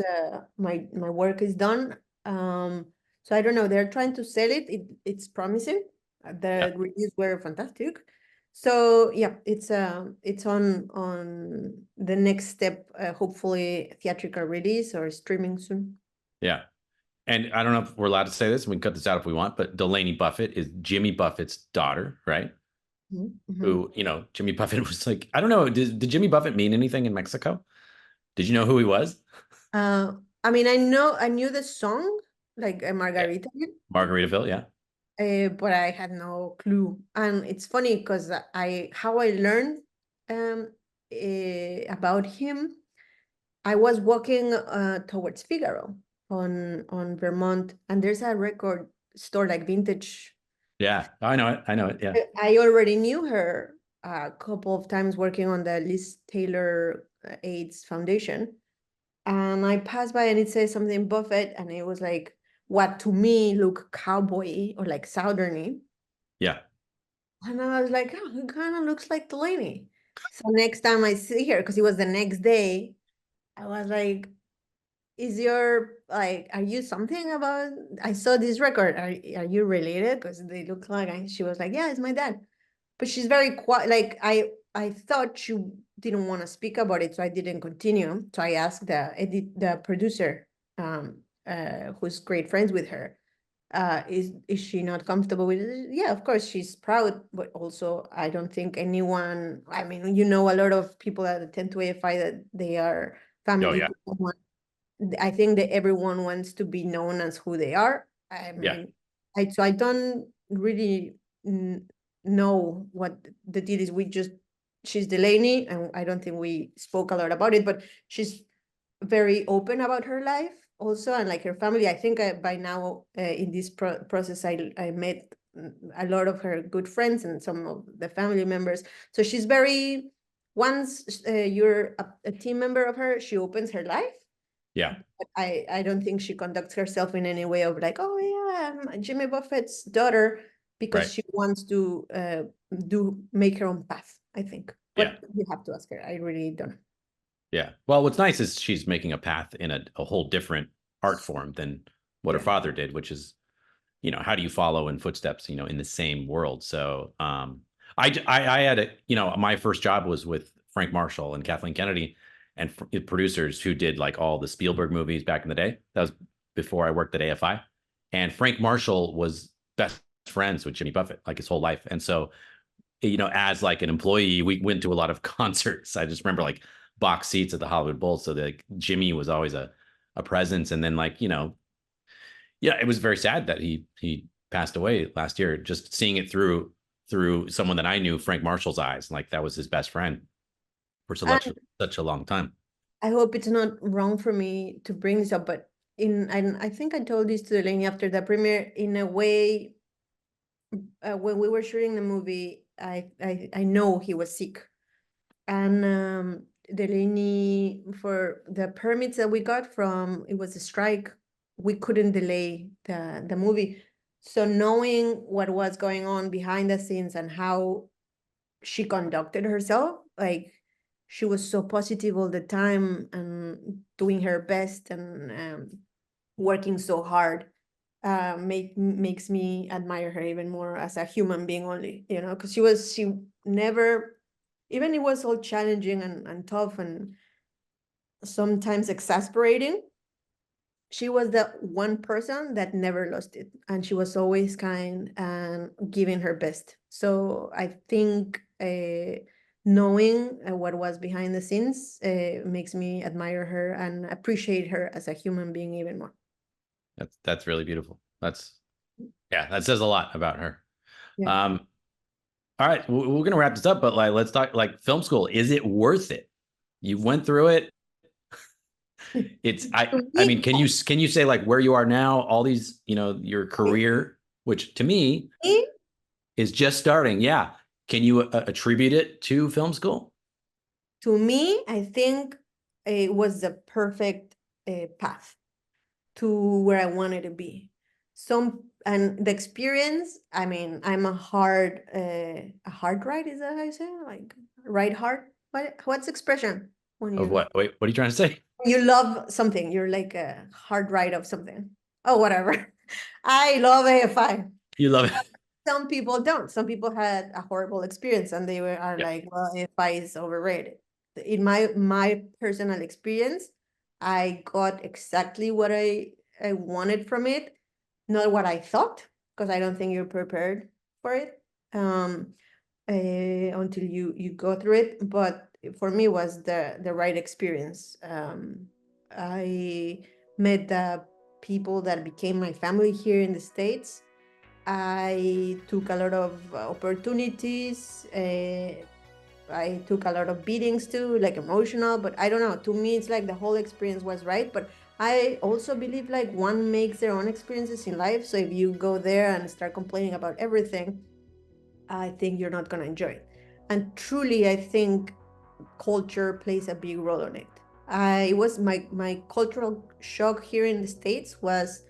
my work is done. So I don't know. They're trying to sell it. It's promising. Yeah. The reviews were fantastic. So yeah, it's on the next step. Hopefully theatrical release or streaming soon. Yeah. And I don't know if we're allowed to say this. We can cut this out if we want, but Delaney Buffett is Jimmy Buffett's daughter, right? Mm-hmm. Who, Jimmy Buffett was like, I don't know, did Jimmy Buffett mean anything in Mexico? Did you know who he was? Uh, I knew the song like Yeah. Margarita. Margaritaville, yeah. But I had no clue. And it's funny because how I learned about him, I was walking towards Figaro on Vermont, and there's a record store like vintage. Yeah. I know it. I know it. Yeah. I already knew her a couple of times working on the Liz Taylor AIDS Foundation. And I passed by and it says something Buffett, and it was like what to me look cowboy or like southerny. Yeah. And I was like, oh, it kind of looks like Delaney. So next time I see her, because it was the next day, I was like, is your like, are you something about? I saw this record. Are you related? Because they look like. She was like, yeah, it's my dad. But she's very quiet. Like I thought she didn't want to speak about it, so I didn't continue. So I asked the producer, who's great friends with her, is she not comfortable with it? Yeah, of course she's proud, but also I don't think anyone, I mean, a lot of people that attend to AFI that they are Oh, family yeah. who I think that everyone wants to be known as who they are. I Yeah. mean, so I don't really know what the deal is. She's Delaney, and I don't think we spoke a lot about it, but she's very open about her life also, and like her family. I think by now in this process, I met a lot of her good friends and some of the family members. So she's very, once you're a team member of her, she opens her life. Yeah. But I don't think she conducts herself in any way of like, oh yeah, I'm Jimmy Buffett's daughter, because Right. she wants to do make her own path, I think. Yeah. But you have to ask her. I really don't know. Yeah. Well, what's nice is she's making a path in a whole different art form than what her Yeah. father did, which is, how do you follow in footsteps, in the same world? So, I had my first job was with Frank Marshall and Kathleen Kennedy and producers who did like all the Spielberg movies back in the day. That was before I worked at AFI. And Frank Marshall was best friends with Jimmy Buffett like his whole life. And so, as like an employee, we went to a lot of concerts. I just remember like box seats at the Hollywood Bowl. So like Jimmy was always a presence. And then like, yeah, it was very sad that he passed away last year. Just seeing it through someone that I knew, Frank Marshall's eyes, like that was his best friend for such a long time. I hope it's not wrong for me to bring this up, but and I think I told this to Delaney after the premiere. In a way, when we were shooting the movie, I know he was sick, and Delaney, for the permits that we got from, it was a strike. We couldn't delay the movie, so knowing what was going on behind the scenes and how she conducted herself, like she was so positive all the time and doing her best and working so hard, makes me admire her even more as a human being only, because she never, even it was all challenging and tough and sometimes exasperating, she was the one person that never lost it, and she was always kind and giving her best. So I think knowing what was behind the scenes makes me admire her and appreciate her as a human being even more. That's really beautiful. Yeah, that says a lot about her. Yeah. Um, all right, we're gonna wrap this up, but like let's talk like film school. Is it worth it? You went through it. It's To I me, mean, can you say like where you are now, all these, your career, which to me, is just starting. Yeah. Can you attribute it to film school? To me, I think it was the perfect path to where I wanted to be. And the experience, I mean, I'm a hard ride, is that how you say it? Like ride hard? What's the expression when Of you what? Wait, what are you trying to say? love something? You're like a hard ride of something. Oh, whatever. I love AFI. You love it. Some people don't. Some people had a horrible experience and are Yeah. like, well, AFI is overrated. In my personal experience, I got exactly what I wanted from it, not what I thought, because I don't think you're prepared for it until you go through it. But for me, it was the right experience. I met the people that became my family here in the States. I took a lot of opportunities. I took a lot of beatings too, like emotional, but I don't know. To me, it's like the whole experience was right. But I also believe like one makes their own experiences in life. So if you go there and start complaining about everything, I think you're not going to enjoy it. And truly, I think culture plays a big role on it. It was my cultural shock here in the States was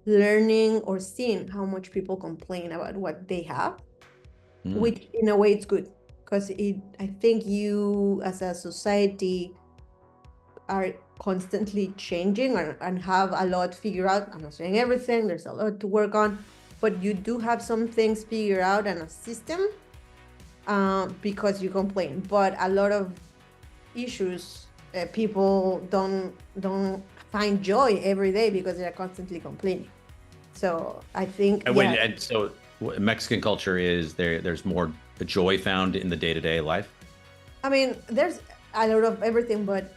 learning or seeing how much people complain about what they have, which in a way it's good because I think you as a society are constantly changing and have a lot figured out. I'm not saying everything, there's a lot to work on, but you do have some things figured out and a system because you complain. But a lot of issues, people don't find joy every day because they're constantly complaining. So I think, And so Mexican culture is there's more joy found in the day-to-day life. I mean, there's a lot of everything, but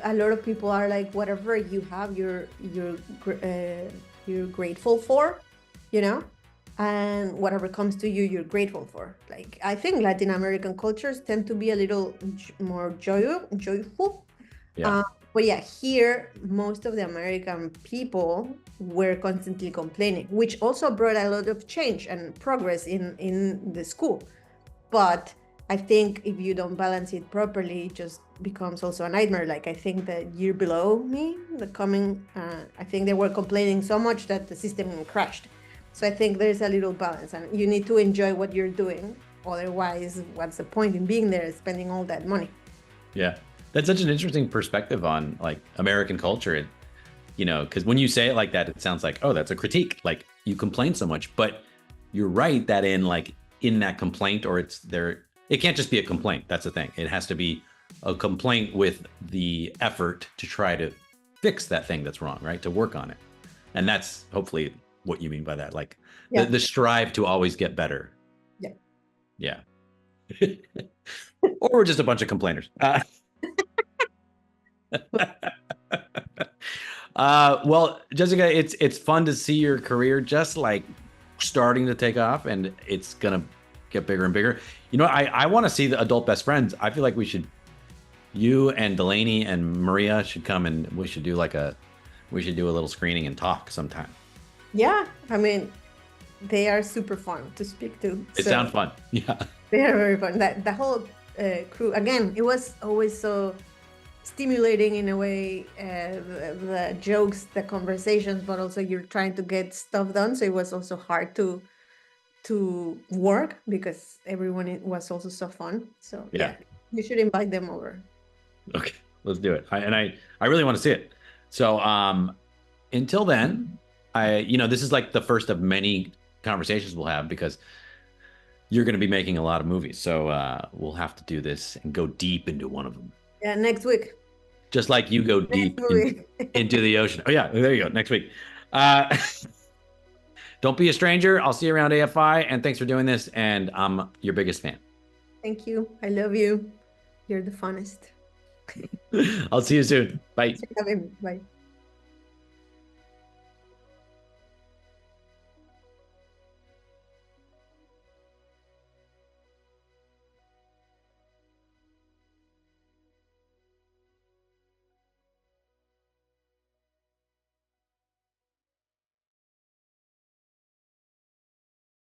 a lot of people are like, whatever you have, you're grateful for, you know, and whatever comes to you, you're grateful for. Like, I think Latin American cultures tend to be a little more joyful. Yeah. But yeah, here, most of the American people were constantly complaining, which also brought a lot of change and progress in the school. But I think if you don't balance it properly, it just becomes also a nightmare. Like I think the year below me, I think they were complaining so much that the system crashed. So I think there's a little balance and you need to enjoy what you're doing. Otherwise, what's the point in being there, spending all that money? Yeah. That's such an interesting perspective on like American culture. You know, because when you say it like that, it sounds like, oh, that's a critique. Like you complain so much, but you're right that in that complaint or it can't just be a complaint. That's the thing. It has to be a complaint with the effort to try to fix that thing that's wrong, right? To work on it. And that's hopefully what you mean by that. Like the strive to always get better. Yeah. Yeah. Or we're just a bunch of complainers. Well, Jessica, it's fun to see your career just like starting to take off, and it's gonna get bigger and bigger. You know, I want to see the adult best friends. I feel like you and Delaney and Maria should come, and we should do a little screening and talk sometime. Yeah, I mean, they are super fun to speak to. It sounds fun. Yeah, they are very fun. That the whole crew, again, it was always so stimulating in a way, the jokes, the conversations, but also you're trying to get stuff done. So it was also hard to work because everyone was also so fun. So yeah, you should invite them over. Okay, let's do it. I really want to see it. So until then, this is like the first of many conversations we'll have because you're going to be making a lot of movies. So we'll have to do this and go deep into one of them. Yeah, next week. Just like you go deep into the ocean. Oh yeah, there you go. Next week. Don't be a stranger. I'll see you around AFI, and thanks for doing this. And I'm your biggest fan. Thank you. I love you. You're the funnest. I'll see you soon. Bye. Bye.